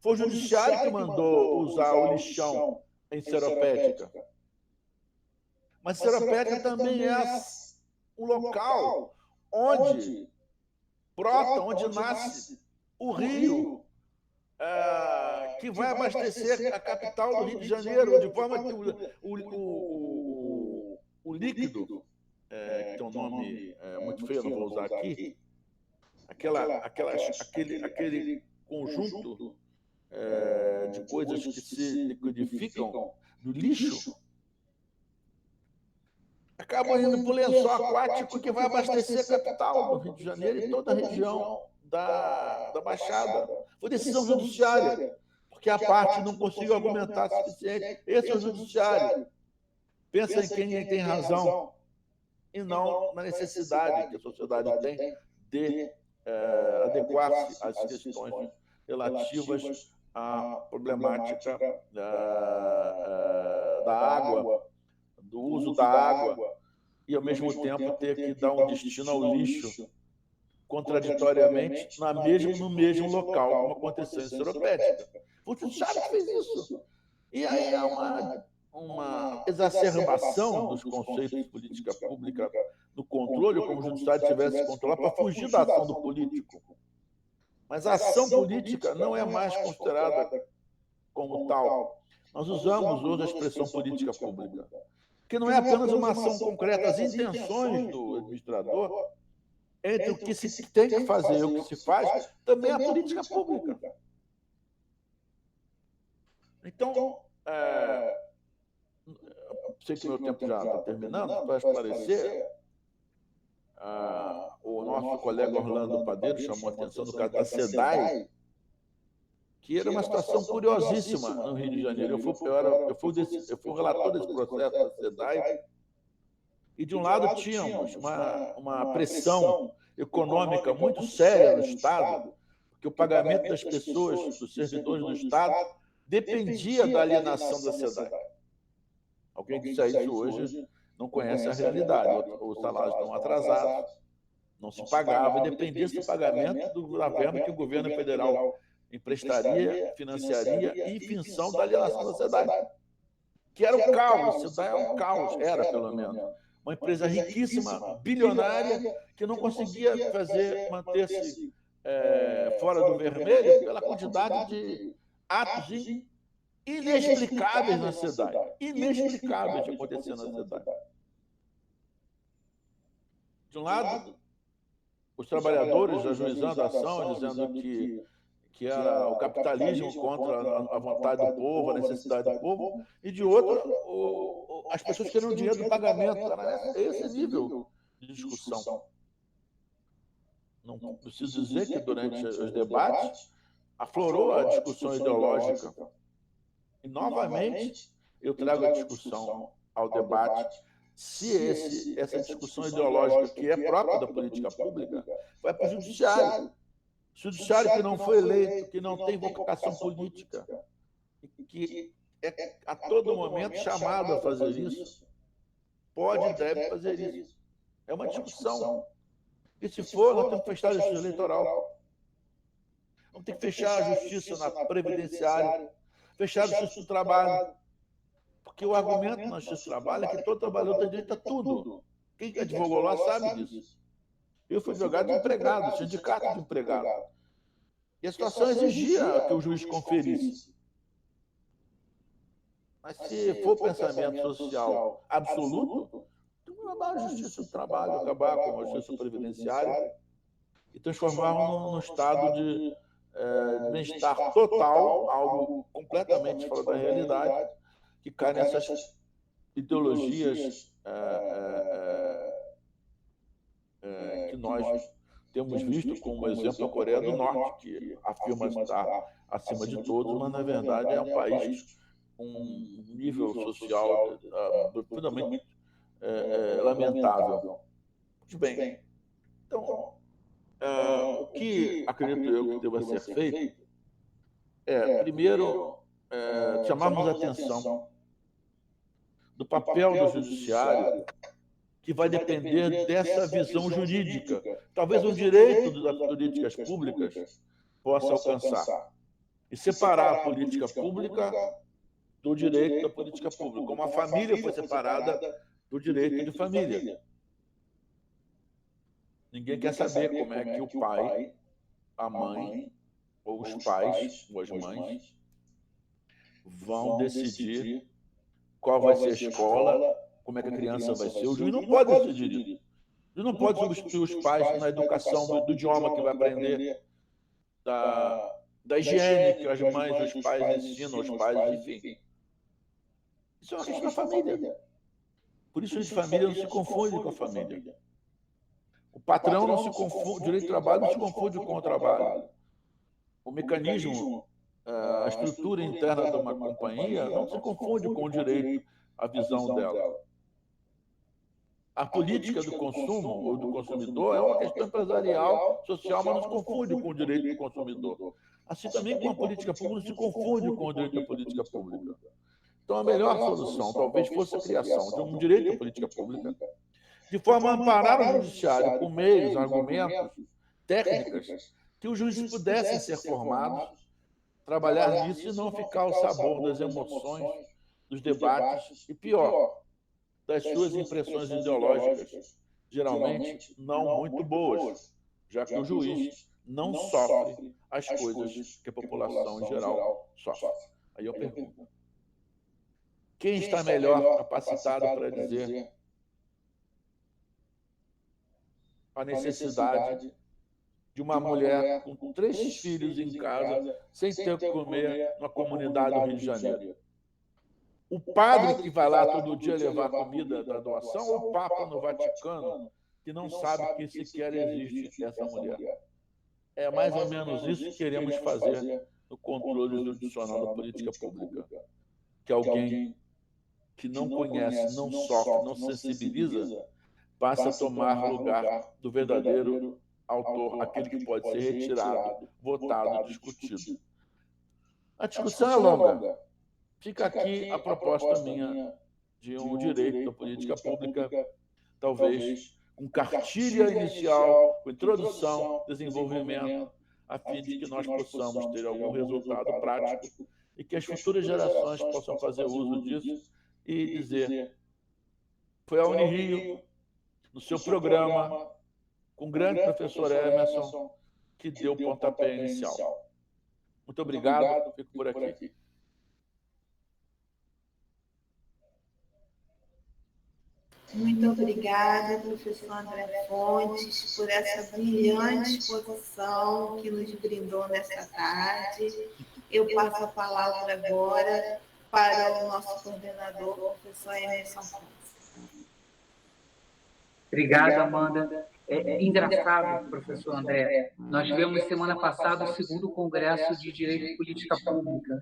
Foi o judiciário que mandou usar o lixão em seropédica. Mas seropédica também é um local onde brota, onde nasce o rio. que vai abastecer a capital do Rio de Janeiro, de forma que o líquido, que tem um nome muito feio, não vou usar aqui, aquele conjunto de coisas que se liquidificam no lixo, acabam indo para o lençol aquático que vai abastecer a capital do Rio de Janeiro e toda a região da Baixada. Foi decisão judiciária, porque a parte não conseguiu argumentar o suficiente. Esse é o judiciário. Pensa em quem tem razão e não na necessidade que a sociedade tem de adequar-se às questões relativas à problemática da água, do uso da água, e, ao mesmo tempo, ter que dar um destino ao lixo, contraditoriamente, no mesmo local, como aconteceu em Seropédica. O judiciário fez isso. E aí é uma exacerbação dos conceitos de política pública no controle, como o judiciário tivesse que controlar para fugir da ação do político. Mas a ação política não é mais considerada como tal. Nós usamos hoje a expressão política pública, que não é apenas uma ação concreta, as intenções do administrador, entre o que se tem que fazer e o que se faz, também é a política pública. Então, sei que meu tempo já está terminando, para esclarecer, o nosso colega Orlando Padeiro chamou a atenção no caso da SEDAI, que era uma situação curiosíssima no Rio de Janeiro. Eu fui o relator desse processo da SEDAI, e de um lado tínhamos uma pressão econômica muito séria no Estado, porque o pagamento das pessoas, dos servidores do Estado, dependia da alienação da SEDAI. Alguém que disse isso hoje não conhece a realidade. Os salários estão atrasados, não se pagava, e dependia do pagamento da verba que o governo federal emprestaria, financiaria e finção da alienação da SEDAI, que era o caos. A SEDAI é um caos, era pelo menos. Uma empresa riquíssima, bilionária, que não conseguia manter-se fora do vermelho pela quantidade de atos inexplicáveis na SEDAI. Inexplicáveis acontecendo na SEDAI. De um lado, os trabalhadores ajuizando a ação, dizendo que era o capitalismo contra a vontade do povo, a necessidade do povo, e de outro, as pessoas queriam o dinheiro do pagamento. Era esse nível de discussão. Não preciso dizer que durante os debates aflorou a discussão ideológica. E, novamente, eu trago a discussão ao debate se essa discussão ideológica, que é própria da política pública, vai para o judiciário. Judiciário que não foi eleito, que não tem vocação política, que é a todo momento chamado a fazer isso, pode e deve fazer isso. É uma discussão. E se for, nós temos que fechar a justiça eleitoral. Vamos ter que fechar a justiça na previdenciária, fechar a justiça do trabalho. Porque o argumento na justiça do trabalho é que todo trabalhador tem direito a tudo. Quem advogou lá sabe disso. Eu fui advogado de empregado, sindicato de empregado. E a situação exigia que o juiz conferisse. Mas se for pensamento social absoluto, não dá a justiça do trabalho, acabar com a justiça previdenciária e transformar num estado de bem-estar total, algo completamente fora da realidade, que cai nessas ideologias que nós temos visto como exemplo a Coreia do Norte, que afirma estar acima de todos, mas, na verdade, é um país com um nível social profundamente lamentável. Muito bem. Então, o que acredito eu que deva ser feito primeiro, chamarmos a atenção do papel do judiciário, que vai depender dessa visão jurídica. Talvez um direito das políticas públicas possa alcançar. E separar a política pública do direito da política pública, como a família foi separada do direito de família. Ninguém quer saber como é que o pai, a mãe ou os pais, ou as mães, vão decidir qual vai ser a escola, como é que a criança vai ser. O juiz não pode decidir isso. O juiz não pode substituir os pais na educação do idioma que vai aprender, da higiene que as mães e os pais ensinam aos pais, enfim. Isso é uma questão da família. Por isso, de família não se confunde com a família. O patrão não se confunde, o direito do trabalho não se confunde com o trabalho. O mecanismo, a estrutura interna de uma companhia não se confunde com o direito, a visão dela. A política do consumo ou do consumidor é uma questão empresarial, social, mas não se confunde com o direito do consumidor. Assim também com a política pública não se confunde com o direito da política pública. Então, a melhor solução talvez fosse a criação de um direito à política pública, de forma a amparar o judiciário com meios, argumentos, técnicas, que os juízes pudessem ser formados, trabalhar nisso e não ficar ao sabor das emoções, dos debates e, pior, das suas impressões ideológicas, geralmente não muito boas, já que o juiz não sofre as coisas que a população em geral sofre. Aí eu pergunto, quem está melhor capacitado para dizer a necessidade de uma mulher com 3 filhos em casa, sem ter o que comer na comunidade do Rio de Janeiro? O padre que vai lá todo dia levar comida da doação ou o Papa no Vaticano, que não sabe que sequer existe essa mulher? É mais ou menos isso que queremos fazer no controle jurisdicional da política pública. Que alguém que não conhece, não sofre, não sensibiliza, passa a tomar lugar do verdadeiro autor, aquele que pode ser retirado, votado, discutido. A discussão é longa. Fica aqui a proposta minha de um direito da política pública, talvez com cartilha inicial, com introdução, desenvolvimento, a fim de que nós possamos ter algum resultado prático e que as futuras gerações possam fazer uso disso e dizer: foi a Unirio, no seu programa, com o grande professor Emerson, que deu o pontapé inicial. Muito obrigado, fico por aqui. Muito obrigada, professor André Fontes, por essa brilhante exposição que nos brindou nesta tarde. Eu passo a palavra agora para o nosso coordenador, professor Emerson Fontes. Obrigado, Amanda. É engraçado, professor André. Nós tivemos semana passada o 2º Congresso de Direito e Política Pública,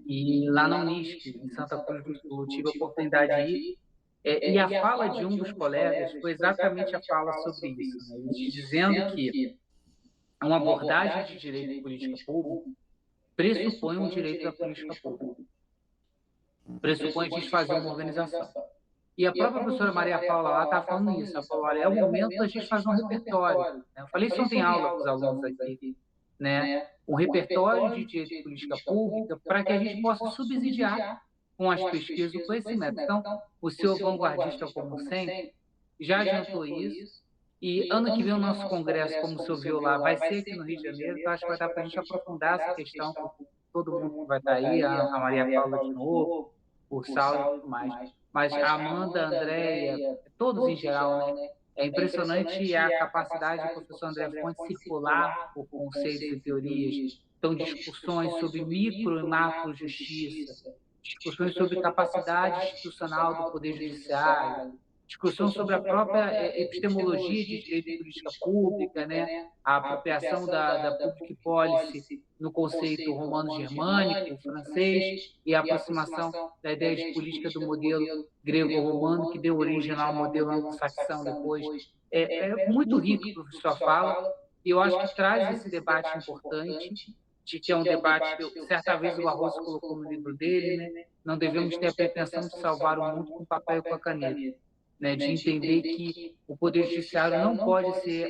e lá na Unisc, em Santa Cruz do Sul, tive a oportunidade de ir. E a fala de um dos colegas foi exatamente a fala sobre isso, né? Dizendo que uma abordagem de direito e política pública pressupõe um direito à política pública, pressupõe a gente fazer uma organização. E a própria professora Maria Paula lá estava falando isso, ela falou: olha, é o momento da gente fazer um repertório. Eu falei isso ontem em aula com os alunos aqui, né? Um repertório de direito e política pública para que a gente possa subsidiar com as pesquisas o conhecimento. Então, o senhor vanguardista, como sempre, já adiantou isso, e ano que vem o nosso congresso, como o senhor viu lá, vai ser aqui no Rio de Janeiro, então acho que vai dar para a gente aprofundar essa questão, todo mundo que vai estar aí, a Maria Paula de novo, o Saulo e tudo mais. Mas a Amanda, a Andréia, todos em geral, né? É impressionante a capacidade do professor André Fontes circular por conceitos e teorias. Então, discussões sobre micro e macro justiça, discussões sobre capacidade institucional do Poder Judiciário, discussão sobre a própria epistemologia de direito e política pública, né? A apropriação da public policy no conceito romano-germânico, francês, e a aproximação da ideia de política do modelo grego-romano, que deu origem ao modelo anglo-saxão depois. É muito rico o que o professor fala, e eu acho que traz esse debate importante, de que é um debate que certa vez o Barroso colocou no livro dele, né? Não devemos ter a pretensão de salvar o mundo com papel e com a caneta, né? De entender que o Poder Judiciário não pode ser,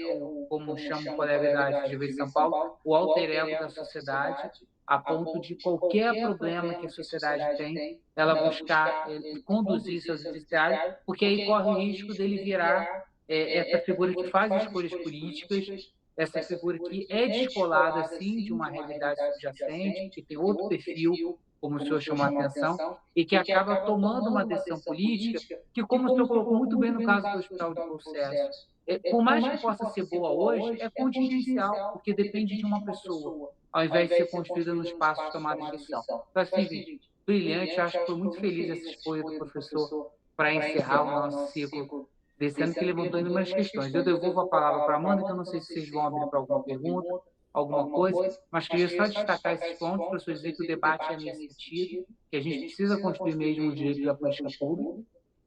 como chama o colega da FGV de São Paulo, o alter ego da sociedade, a ponto de qualquer problema que a sociedade tem, ela buscar conduzir seu judiciário, porque aí corre o risco dele virar essa figura que faz escolhas políticas essa figura que é descolada, sim, de uma realidade subjacente, que tem outro perfil, como o senhor chamou a atenção, e que acaba tomando uma decisão política que, como o senhor colocou muito bem no caso do Hospital de Processo, por mais que possa ser boa hoje, é contingencial, porque depende de uma pessoa, ao invés de ser construída no espaço chamado gestão. Então, assim, gente, brilhante, acho que foi muito feliz essa escolha do professor para encerrar o nosso ciclo desse ano, que levantou inúmeras questões. Eu devolvo a palavra para a Amanda, que eu não sei se vocês vão abrir para alguma pergunta, alguma coisa, mas queria só destacar esses pontos para vocês verem que o debate é nesse sentido, que a gente precisa construir mesmo o direito da política pública,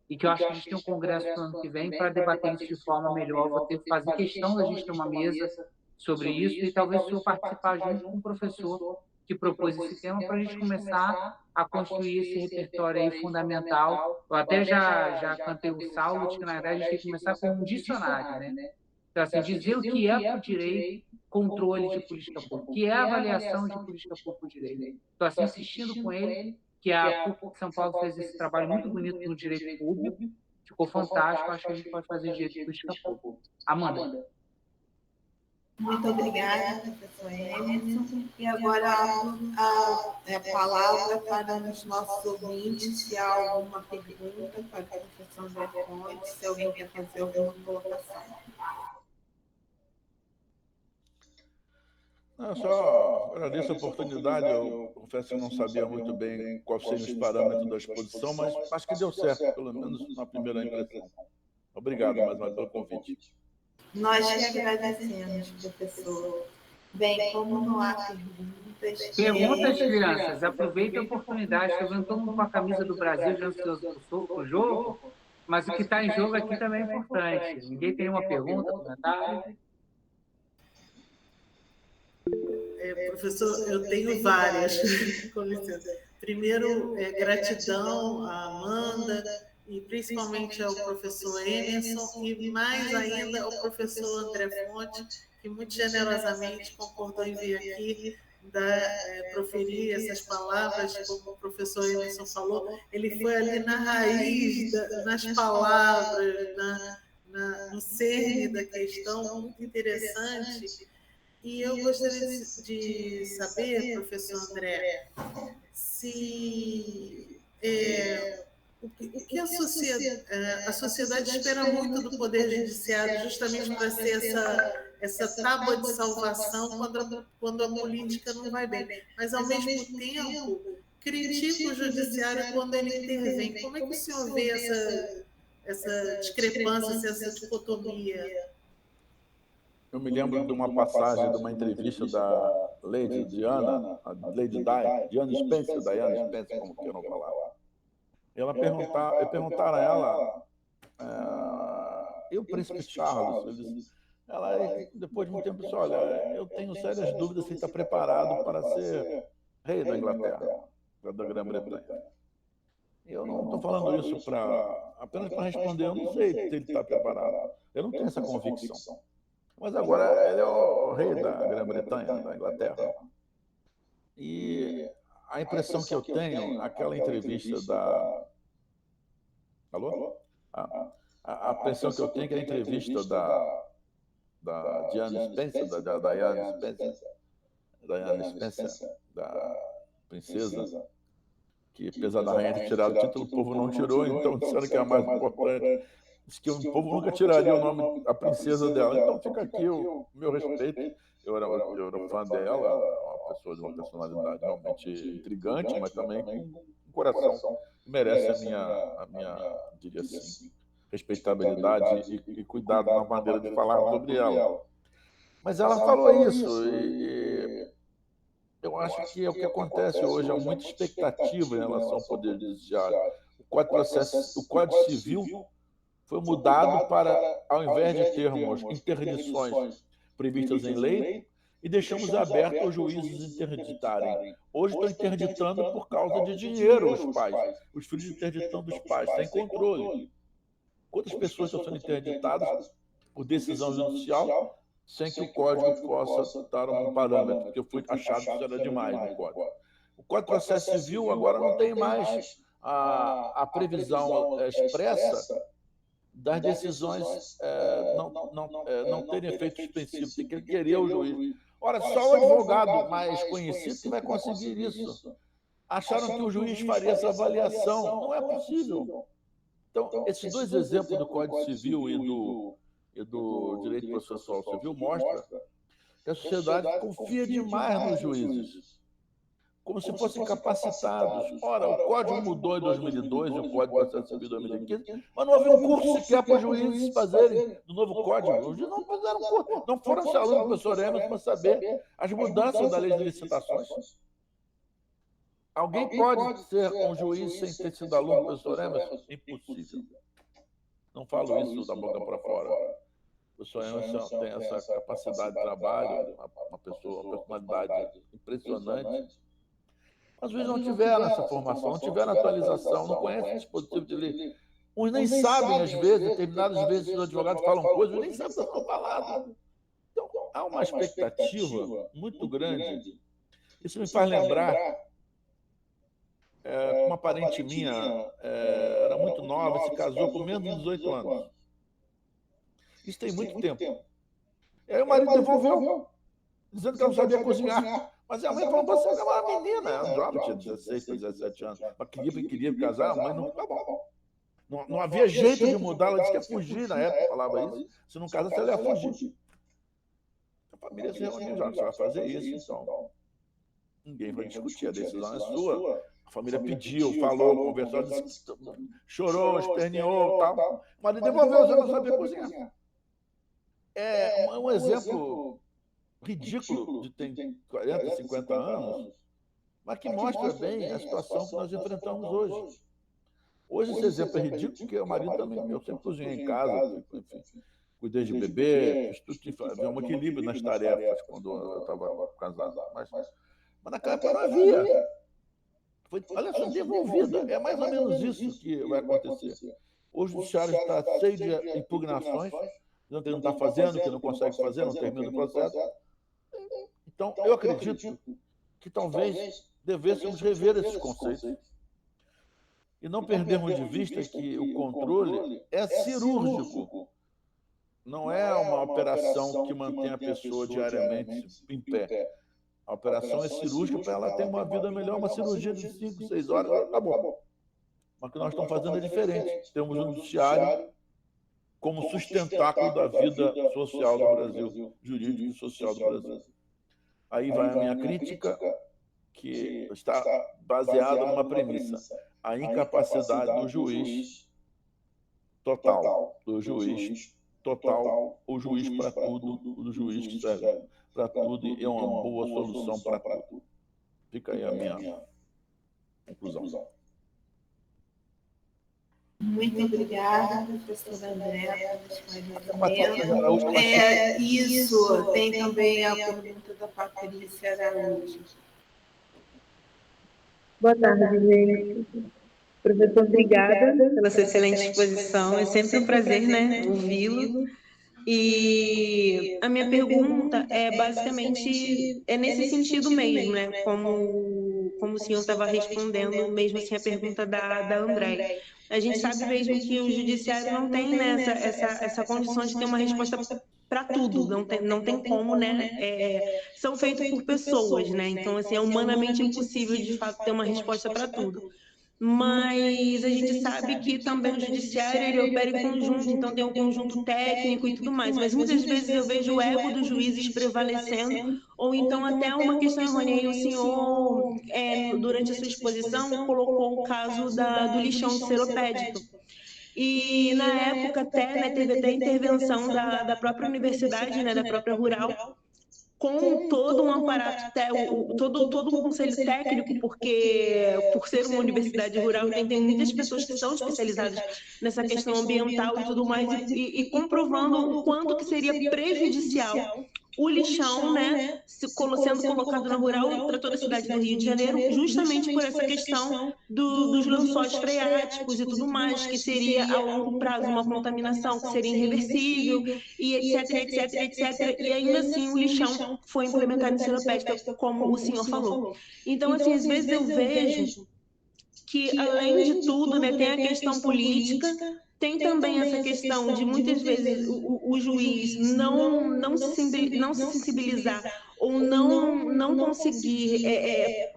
e que eu acho que a gente tem um congresso no ano que vem para debater isso de forma melhor. Vou ter que fazer questão da gente ter uma mesa sobre isso e talvez o senhor participar junto com o professor que propôs esse tema para a gente começar a construir esse repertório aí fundamental. Eu até já cantei o Saulo, que na verdade a gente tem que começar com um dicionário, né? Então, assim, dizer o que é para o direito controle de política pública, o que é avaliação de política pública do direito. Estou assim, insistindo com ele, que a PUC de São Paulo fez esse trabalho muito bonito no direito público, ficou fantástico, acho que a gente pode fazer direito de política pública. Amanda. Muito obrigada, professor Emerson. E agora a palavra para os nossos ouvintes, se há alguma pergunta para o professor André Fontes, se alguém quer fazer alguma colocação. Eu só agradeço a oportunidade. Eu confesso que não sabia muito bem quais seriam os parâmetros da exposição, mas acho que deu certo, pelo menos na primeira impressão. Obrigado mais uma vez pelo convite. Nós que agradecemos, professor. Bem, como não há perguntas... Perguntas, crianças. Aproveita a oportunidade. Estou vendo todo mundo com a camisa do Brasil já ansioso para o jogo, mas o que está em jogo aqui também é importante. Ninguém tem uma pergunta, comentário? Professor, eu tenho várias, com licença. Primeiro, gratidão à Amanda, e principalmente ao professor Emerson, e mais ainda ao professor André Fontes, que muito generosamente concordou em vir aqui proferir essas palavras, como o professor Emerson falou. Ele foi ali na raiz, nas palavras, no cerne da questão, muito interessante. E eu gostaria de saber, professor André, se o que a sociedade espera muito do Poder Judiciário, justamente para ser essa tábua de salvação quando a política não vai bem. Mas, ao mesmo tempo, critica o Judiciário quando ele intervém. Como é que o senhor vê essa discrepância, essa dicotomia? Eu me lembro de uma passagem de uma entrevista da Lady Diana, a Lady Diana Spencer, Diana Spencer, como queiram falar. Perguntaram a ela, e o príncipe Charles? Ela, depois de um tempo, disse, olha, eu tenho sérias dúvidas se ele está preparado para ser rei da Inglaterra, da Grã-Bretanha. Eu não estou falando isso apenas para responder, eu não sei se ele está preparado. Eu não tenho essa convicção. Mas agora ele é o rei da Grã-Bretanha, da Inglaterra. E a impressão que eu tenho, aquela entrevista da... Alô? A impressão que eu tenho é que a entrevista da Diana Spencer, da Diana Spencer, da princesa, que apesar da rainha ter tirado o título, o povo não tirou, então disseram que é a mais importante. Diz que o povo nunca tiraria o nome da princesa dela. Então fica aqui o meu respeito. Eu era fã dela, uma pessoa de uma personalidade realmente intrigante, mas também com um coração que merece a minha, diria assim, respeitabilidade e cuidado na maneira de falar sobre ela. Mas ela falou isso, e eu acho que é o que acontece hoje, há muita expectativa em relação ao Poder Judiciário. O Código Civil foi mudado para, ao invés de termos interdições previstas em lei, e deixamos aberto aos juízes interditarem. Hoje estão interditando por causa de dinheiro os pais, os filhos interditando os pais, sem controle. Quantas pessoas estão sendo interditadas por decisão judicial sem que o código possa dar um parâmetro, porque foi achado que isso era demais no código. O Código de Processo Civil agora não tem mais a previsão expressa das decisões não terem efeito suspensivo, tem que querer o juiz. Ora, só o advogado mais conhecido que vai conseguir isso. Acharam que o juiz faria essa avaliação. Não é possível. Então, esses dois exemplos do Código Civil e do Direito Processual Civil mostram que a sociedade confia demais nos juízes, como se fossem capacitados. Ora, o Código mudou em 2002, o Código de Processo Civil de 2015, mas não havia um curso sequer para os juízes fazerem do novo Código. Os juízes não fizeram curso, não foram se alunos do professor Emerson para saber as mudanças da lei de licitações. Alguém pode ser um juiz sem ter sido aluno do professor Emerson? Impossível. Não falo isso da boca para fora. O professor Emerson tem essa capacidade de trabalho, uma personalidade impressionante. Mas os juízes não tiveram essa formação, não tiveram atualização, não conhecem o dispositivo de lei. Uns nem sabem, às vezes, determinadas vezes os advogados falam coisas, nem sabem o que estão falando. Então, há uma expectativa muito grande. Isso me faz lembrar, uma parente minha era muito nova, se casou com menos de 18 anos. Isso tem muito tempo. E aí o marido devolveu, dizendo que ela não sabia cozinhar. Mas a mãe falou, você é uma menina, ela jovem, tinha 16, 17 anos, mas queria casar, a mãe não, tá bom. Não havia jeito de mudar, ela disse que ia fugir, na época falava isso, se não casasse ela ia fugir. A família se reuniu, já, você vai fazer isso, então. Ninguém vai discutir, a decisão é sua. A família pediu, falou, conversou, disse, chorou, esperneou, tal. Mas ele devolveu, já não sabia cozinhar. É um exemplo ridículo de tem 40, 50 anos, mas que mostra bem a situação que nós enfrentamos hoje. Hoje esse exemplo é ridículo, porque o marido também, eu sempre cozinhei em casa, enfim, cuidei de bebê, havia um equilíbrio nas tarefas quando eu estava casado. Mas naquela época não havia. Olha só, devolvida. É mais ou menos isso que vai acontecer. Hoje o judiciário está cheio de impugnações, dizendo que não está fazendo, que não consegue fazer, não termina o processo. Então, eu acredito que talvez devêssemos rever esses conceitos e não perdermos de vista que o controle é cirúrgico. Não é uma operação que mantém a pessoa diariamente em pé. A operação é cirúrgica para ela ter uma vida melhor, uma cirurgia de 5, 6 horas, acabou. Mas o que nós estamos fazendo é diferente. Temos um judiciário como sustentáculo da vida social do Brasil, jurídico e social do Brasil. Aí vai a minha crítica, que está baseada numa premissa: a incapacidade do juiz total, o juiz para tudo, o juiz que serve para tudo e é uma boa solução para tudo. Fica aí a minha conclusão. Muito obrigada, professora Andréa. Isso, tem também a pergunta da Patrícia Araújo. Boa tarde, gente. Professor, obrigada pela sua excelente exposição. É sempre um prazer, né, ouvi-lo. E a minha pergunta é basicamente nesse sentido mesmo, né? Como o senhor estava respondendo mesmo assim a pergunta da Andréia. A gente sabe mesmo que o judiciário não tem, né, essa condição de ter uma resposta para tudo, não tem como, né? São feitos por pessoas, né? Então, assim, é humanamente impossível de fato ter uma resposta para tudo. Mas a gente sabe que também o judiciário ele opera em conjunto, então tem um conjunto técnico e tudo mais, mas muitas vezes eu vejo o ego dos juízes prevalecendo, ou então até uma questão errônea. E o senhor, durante a sua exposição, colocou o caso do lixão seropédico. E na época até, né, teve até intervenção da própria universidade, né, da própria Rural, com todo um aparato, todo um conselho técnico, porque por ser uma universidade rural tem muitas pessoas que são especializadas nessa questão ambiental e tudo mais, e comprovando o quanto que seria prejudicial o lixão, né, sendo colocado na Rural para toda a cidade do Rio de Janeiro, justamente por essa questão dos lençóis freáticos e tudo mais, que seria a longo prazo uma contaminação que seria irreversível, e etc. E ainda assim o lixão foi implementado em seropédica, como o senhor falou. Então, assim, às vezes eu vejo que, além de tudo, né, tem a questão política, Tem também essa questão de muitas vezes o juiz não se sensibilizar ou não conseguir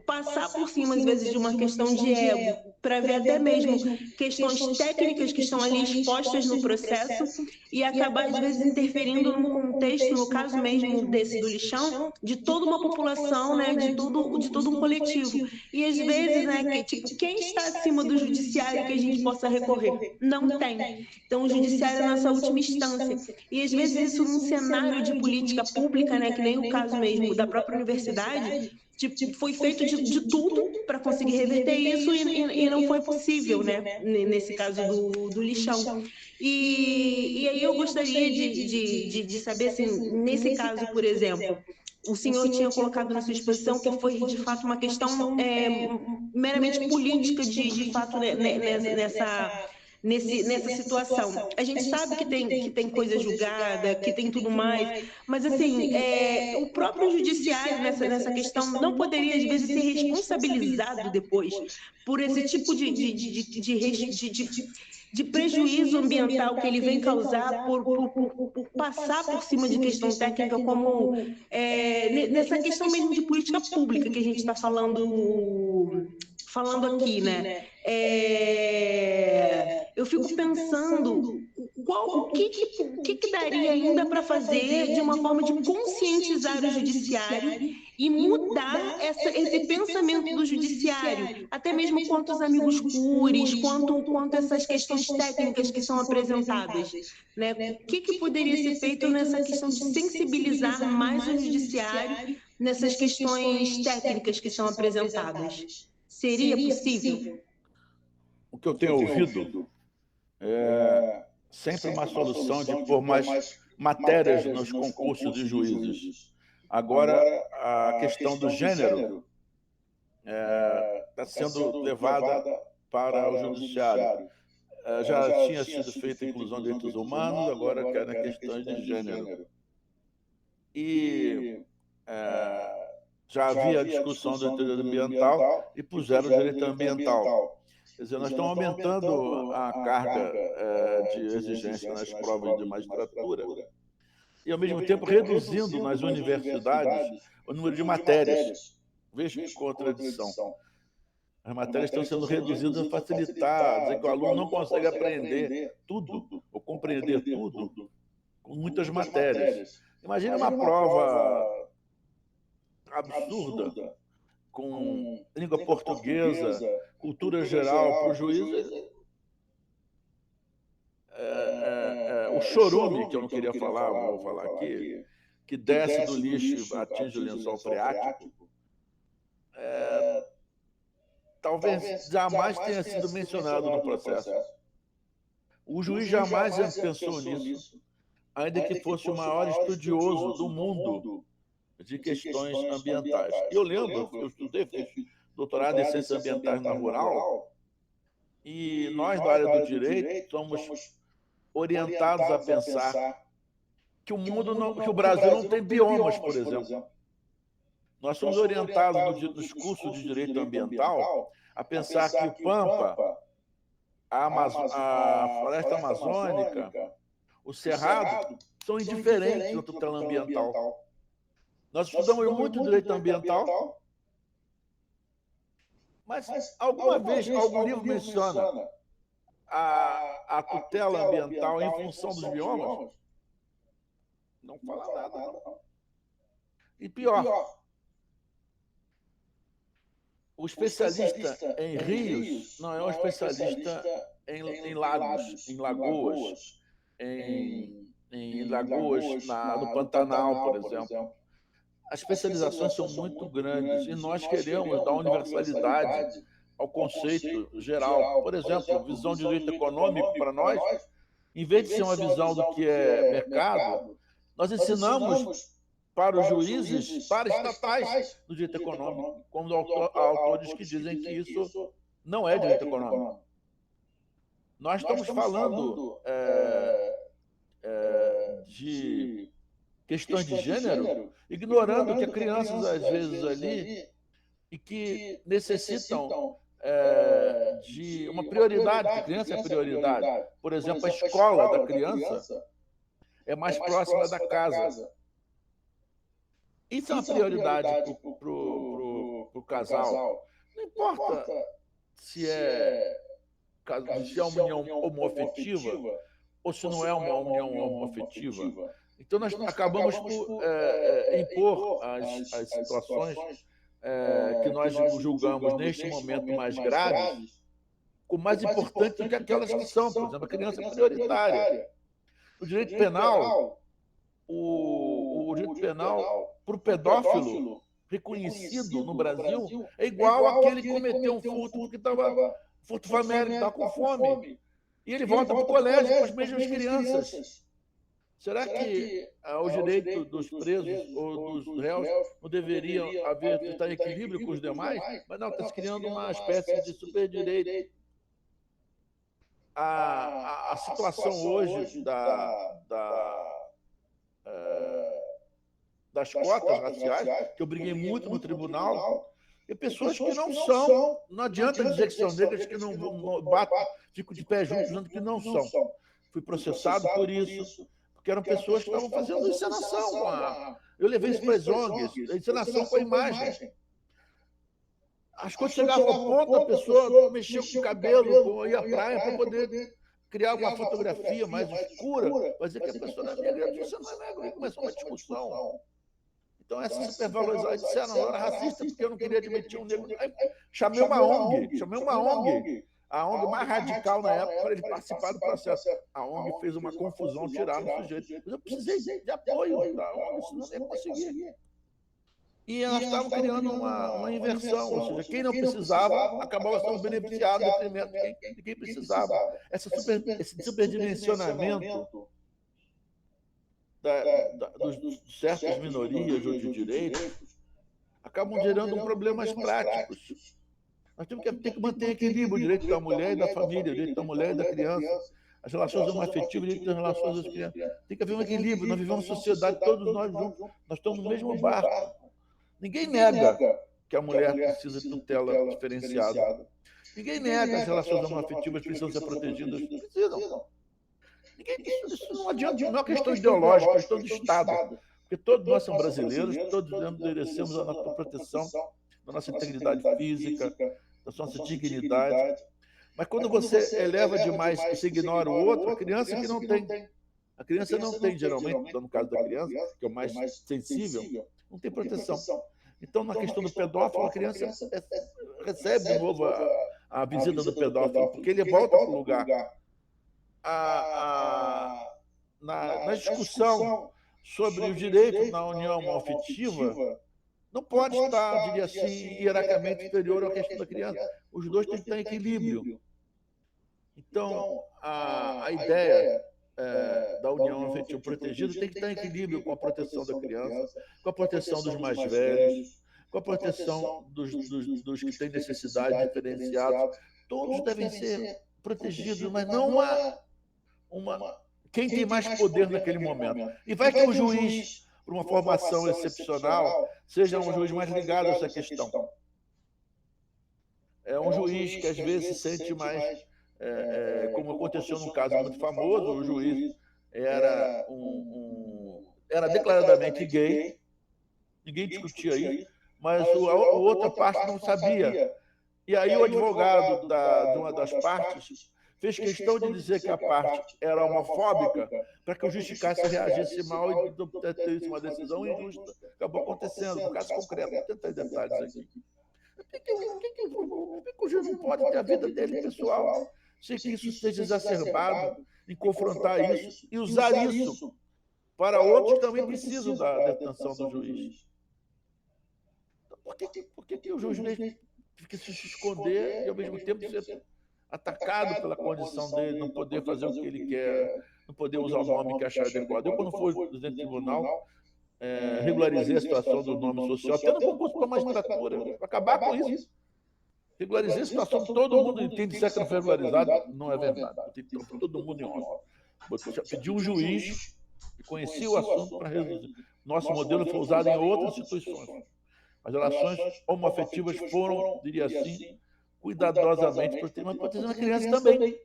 passar por cima, às vezes, de uma questão de ego, para ver até mesmo questões técnicas que estão ali expostas no processo e acabar, às vezes, interferindo num contexto, no caso mesmo desse do lixão, de toda uma população, né, de todo um coletivo. E, às vezes, né, quem está acima do judiciário que a gente possa recorrer? Não tem. Então, o judiciário é a nossa última instância. E, às vezes, isso num cenário de política pública, né, que nem o caso mesmo da própria universidade, foi feito de tudo para conseguir reverter isso e não foi possível, né, nesse caso do lixão. E aí eu gostaria de saber, assim, nesse caso, por exemplo, o senhor tinha colocado na sua exposição que foi, de fato, uma questão meramente política, de fato, nessa situação. A gente sabe que tem coisa julgada, que tem tudo mais, mas, assim, o próprio judiciário nessa questão não poderia, às vezes, ser responsabilizado depois por esse tipo de prejuízo ambiental que ele vem causar por passar por cima de questão técnica, como nessa questão mesmo de política pública que a gente está falando aqui, né? Eu fico pensando o que daria ainda para fazer de uma forma de conscientizar o judiciário e mudar esse pensamento do judiciário, até mesmo quanto aos amigos cures, quanto essas questões técnicas que são apresentadas, né? O que poderia ser feito nessa questão de sensibilizar mais o judiciário nessas questões técnicas que são apresentadas? Seria possível? O que eu tenho ouvido é sempre uma solução de pôr mais matérias nos concursos de juízes. Agora, a questão do gênero está sendo levada para o judiciário. Já tinha sido feita a inclusão de direitos humanos, agora querem questões de gênero. E já havia a discussão do direito ambiental e puseram o direito ambiental. Quer dizer, nós estamos aumentando a carga de exigência nas provas de magistratura e, ao mesmo tempo, reduzindo nas universidades o número de matérias. Veja que contradição. As matérias estão sendo reduzidas para facilitar, dizer que o aluno não consegue aprender tudo ou compreender tudo com muitas matérias. Imagina uma prova absurda com língua portuguesa, cultura geral para o juiz. O chorume, que eu não queria falar, vou falar aqui, que desce do lixo e atinge o lençol freático, talvez jamais tenha sido mencionado no processo. O juiz jamais pensou nisso, ainda que fosse o maior estudioso do mundo de questões ambientais. Eu lembro, eu estudei, fiz doutorado em ciências ambientais na Rural, e nós, da área do direito, somos orientados a pensar que que o Brasil não tem biomas, por exemplo. Nós somos orientados nos cursos de direito ambiental a pensar que o Pampa, a floresta amazônica, o Cerrado são indiferentes na tutela ambiental. Nós estudamos muito direito ambiental, mas alguma vez algum livro menciona a tutela ambiental em função dos biomas? Não fala nada, não. E pior, o especialista em rios não é um especialista em lagos, em lagoas, em lagoas no Pantanal, por exemplo. As especializações são muito grandes e nós queremos dar universalidade ao conceito geral. Por exemplo, visão de direito econômico para nós, em vez de ser uma visão do que é mercado, nós ensinamos para os juízes paraestatais do direito econômico, como autores que dizem que isso não é direito econômico. Nós estamos falando de questões de gênero, ignorando que há crianças, às vezes, ali, e que necessitam de uma prioridade, que a criança é prioridade. Por exemplo, a escola da criança é mais próxima da casa. Isso é uma prioridade para o casal. Não importa se é uma união homoafetiva ou se não é uma união homoafetiva. Então, nós acabamos por impor as situações que nós julgamos neste momento mais graves como mais importantes do que aquelas que são. Por exemplo, a criança é prioritária. O direito penal, o direito penal para o pedófilo reconhecido no Brasil é igual àquele que cometeu um furto porque estava furto famélico, estava com fome. E ele volta para o colégio com as mesmas crianças. Será que o direito dos presos ou dos réus não deveriam estar em equilíbrio com os demais? Mas não, está se criando uma espécie de superdireito. A situação hoje das cotas raciais, que eu briguei muito no tribunal, e pessoas que não adianta dizer que são negras, que não batem, fico de pé junto dizendo que não são. Fui processado por isso, porque eram pessoas que estavam fazendo encenação. Eu levei isso para as ONGs, encenação com a imagem. As coisas chegavam ao ponto, a pessoa mexia com o cabelo, ia à praia para poder criar uma fotografia mais escura, para dizer que a pessoa não é negra, você não é negra, e começou uma discussão. Então, essa supervalorização, disseram, não, eu era racista porque eu não queria admitir um negro. Aí, chamei uma ONG, a ONG mais radical na época, para ele participar do processo. A ONG fez uma confusão, tiraram o sujeito. Mas eu precisei de apoio da ONG, senão eu não ia conseguir. E nós estávamos criando uma inversão, ou seja, quem não precisava acabava sendo beneficiado em detrimento de quem precisava. Esse superdimensionamento de certas minorias ou de direitos acabam gerando problemas práticos. Nós temos que manter equilíbrio, o direito da mulher e da família, o direito da mulher e da criança, as relações homoafetivas, o direito das relações das crianças. Tem que haver um equilíbrio, nós vivemos uma sociedade, todos nós juntos, nós estamos no mesmo barco. Ninguém nega que a mulher precisa de tutela diferenciada. Ninguém nega que as relações homoafetivas precisam ser protegidas. Precisam. Isso não adianta, não é questão ideológica, é questão do Estado. Porque todos nós somos brasileiros, todos merecemos a nossa proteção da nossa integridade física, da nossa dignidade. Mas quando você eleva demais e você ignora o outro, a criança que não tem. A criança não tem, geralmente, no caso da criança, que é o mais sensível, não tem proteção. Então, na questão do pedófilo, a criança recebe de novo a visita do pedófilo, porque ele volta para o lugar. Na discussão sobre o direito na união homoafetiva, não pode estar, diria assim, hierarquicamente superior à questão da criança. Os dois têm que estar em equilíbrio. Então, a ideia da união afetiva protegida tem que estar em equilíbrio com a proteção da criança, com a proteção dos mais velhos, com a proteção dos que têm necessidades diferenciadas. Todos devem ser protegidos, mas não quem tem mais poder naquele momento. E vai que o juiz, por uma formação excepcional, seja um juiz mais ligado a essa questão. É um juiz que às vezes se sente mais... como aconteceu num caso muito famoso, o juiz era declaradamente gay, ninguém discutia isso, mas a outra parte não sabia. E aí o advogado de uma das partes fez questão de dizer que a parte era homofóbica para que o juiz ficasse reagisse mal e obtesse uma decisão injusta. Acabou acontecendo, no caso concreto, vou tentar detalhes aqui. Por que o juiz não pode ter a vida dele pessoal? Sei que isso seja exacerbado em confrontar isso e usar isso para outros que também precisam da detenção do juiz. Então, por que o juiz fica se esconder e, ao mesmo tempo, ser atacado pela condição dele, não poder fazer o que ele quer, não poder usar o nome que achar adequado? Eu, quando fui presidente do tribunal, regularizei a situação do nome social, até no concurso para a magistratura, para acabar com isso. Regularizei a situação, todo mundo entende que não foi regularizado, não é verdade. Todo mundo em ordem. Pedi um juiz que conhecia o assunto para resolver. Nosso modelo foi usado em outras instituições. As relações homoafetivas foram, diria assim, cuidadosamente protegidos, mas protegendo a criança também.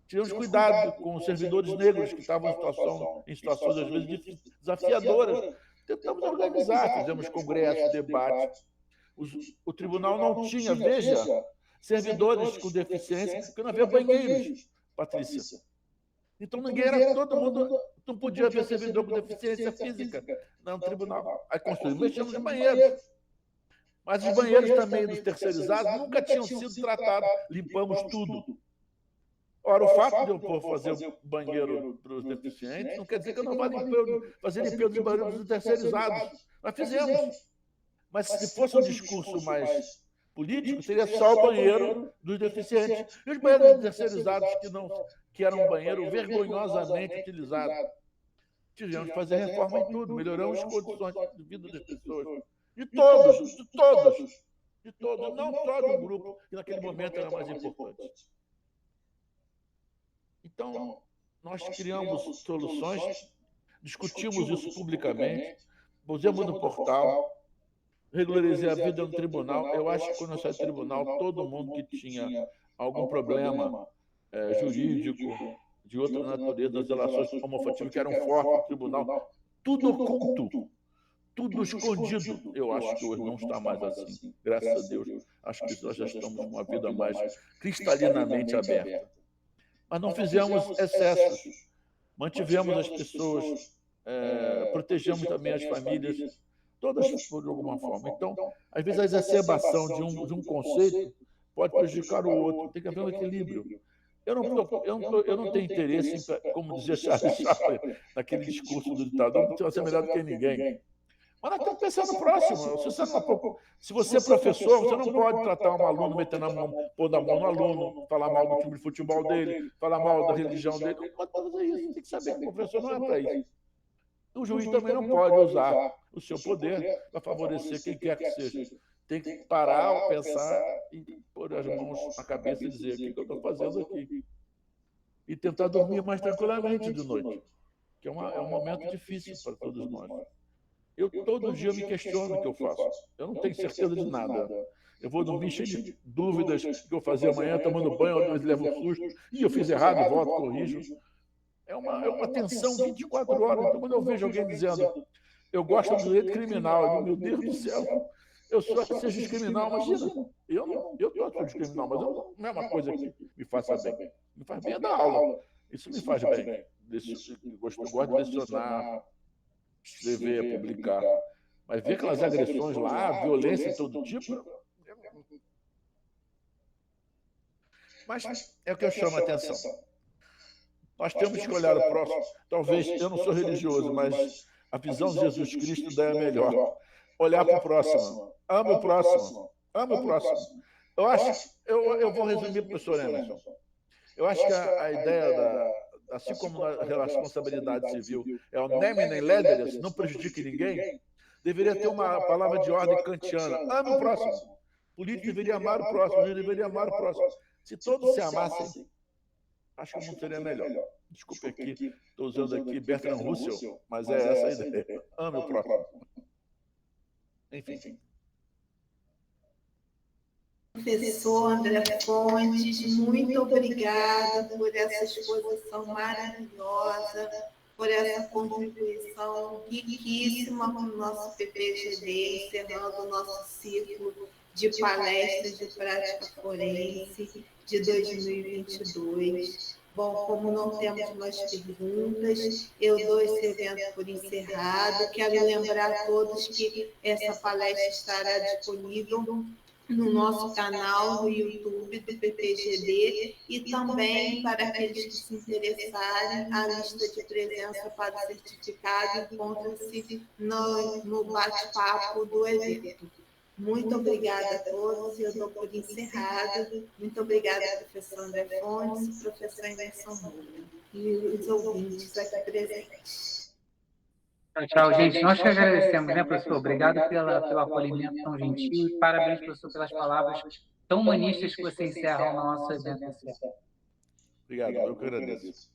Tivemos cuidado com os servidores negros que estavam em situações, às vezes, desafiadoras. Tentamos organizar, fizemos congressos, debates. O tribunal não tinha, veja, servidores com deficiência, porque não havia banheiros, Patrícia. Então, todo mundo não podia haver servidor com deficiência física no tribunal. Aí construímos, mexemos em banheiros. Mas os banheiros também dos terceirizados nunca tinham sido tratados. Limpamos tudo. Ora, o fato de eu fazer o banheiro para os deficientes não quer dizer que eu não vá fazer limpeza dos banheiros dos terceirizados. Nós fizemos. Mas se fosse um discurso mais político, seria só o banheiro dos deficientes. E os banheiros terceirizados que eram um banheiro vergonhosamente utilizado. Tivemos que fazer reforma em tudo, melhoramos as condições de vida das pessoas. De todos. Não só de um grupo que naquele momento era mais importante. Então, nós criamos soluções, discutimos isso publicamente, pusemos no portal, regularizei a vida no tribunal. Eu acho que quando eu saí do tribunal, todo mundo que tinha algum problema jurídico, de outra natureza, das relações homoafetivas que eram fortes no tribunal, tudo oculto, tudo escondido. Eu acho que hoje não está mais assim, graças a Deus. Acho que nós já estamos com uma vida mais cristalinamente aberta. Mas não fizemos excessos, mantivemos as pessoas, protegemos também as famílias, todas de alguma forma. Então, às vezes a exacerbação de um conceito pode prejudicar o outro, tem que haver um equilíbrio. Eu não tenho interesse em, como dizia Charles Chaplin, naquele discurso do ditador, não tenho ser melhor do que ninguém. Mas nós estamos pensando no próximo. Se você é professor, você não pode tratar um aluno, pôr a mão no aluno, falar mal do time de futebol dele, falar mal da religião dele. Não pode fazer isso. Tem que saber que o professor não é para isso. O juiz também não pode usar o seu poder para favorecer quem quer que seja. Tem que parar, pensar e pôr as mãos na cabeça e dizer o que eu estou fazendo aqui. E tentar dormir mais tranquilamente de noite, que é um momento difícil para todos nós. Todo dia me questiono o que eu faço. Eu não tenho certeza de nada. Eu vou dormir cheio de dúvidas do que eu fazer amanhã, tomando banho, às vezes levo um susto. E eu fiz errado, volto, corrijo. É uma tensão 24 horas. Então, quando eu vejo alguém dizendo eu gosto do direito criminal, eu digo, meu Deus do céu, eu só seja criminal, imagina. Eu sou criminal, mas não é uma coisa que me faça bem. Me faz bem é dar aula. Isso me faz bem. Eu gosto de lecionar, escrever, publicar. Mas ver aquelas agressões lá, violência de todo tipo. Mas é o que eu chamo a atenção. Nós temos que olhar o próximo. Talvez eu não sou religioso, mas a visão de Jesus Cristo é melhor. Olhar para o próximo. Ame o próximo. Ame o próximo. Eu vou resumir, professor Emerson. Eu acho que a ideia assim como na responsabilidade civil é o neminem lederes, não prejudique ninguém, deveria ter uma palavra de ordem kantiana. Ame o próximo. O político deveria amar o próximo, ele deveria amar o próximo. Se todos se amassem, acho que o mundo seria melhor. Desculpe aqui, estou usando aqui Bertrand Russell, mas é essa a ideia. Ame o próximo. Enfim. Professor André Fontes, muito obrigada por essa exposição maravilhosa, por essa contribuição riquíssima para o nosso PPGD, encerrando o nosso ciclo de palestras de prática forense de 2022. Bom, como não temos mais perguntas, eu dou esse evento por encerrado. Quero lembrar a todos que essa palestra estará disponível no nosso canal no YouTube do PPGD e também para aqueles que se interessarem, a lista de presença para o certificado encontra-se no bate-papo do evento. Muito obrigada a todos, eu dou por encerrado. Muito obrigada, professor André Fontes, professor Emerson Moura e os ouvintes aqui presentes. Tchau, gente. Nós que agradecemos, né, professor? Obrigado pelo acolhimento tão gentil e parabéns, professor, pelas palavras tão humanistas que você encerra o nosso evento. Obrigado, eu que agradeço.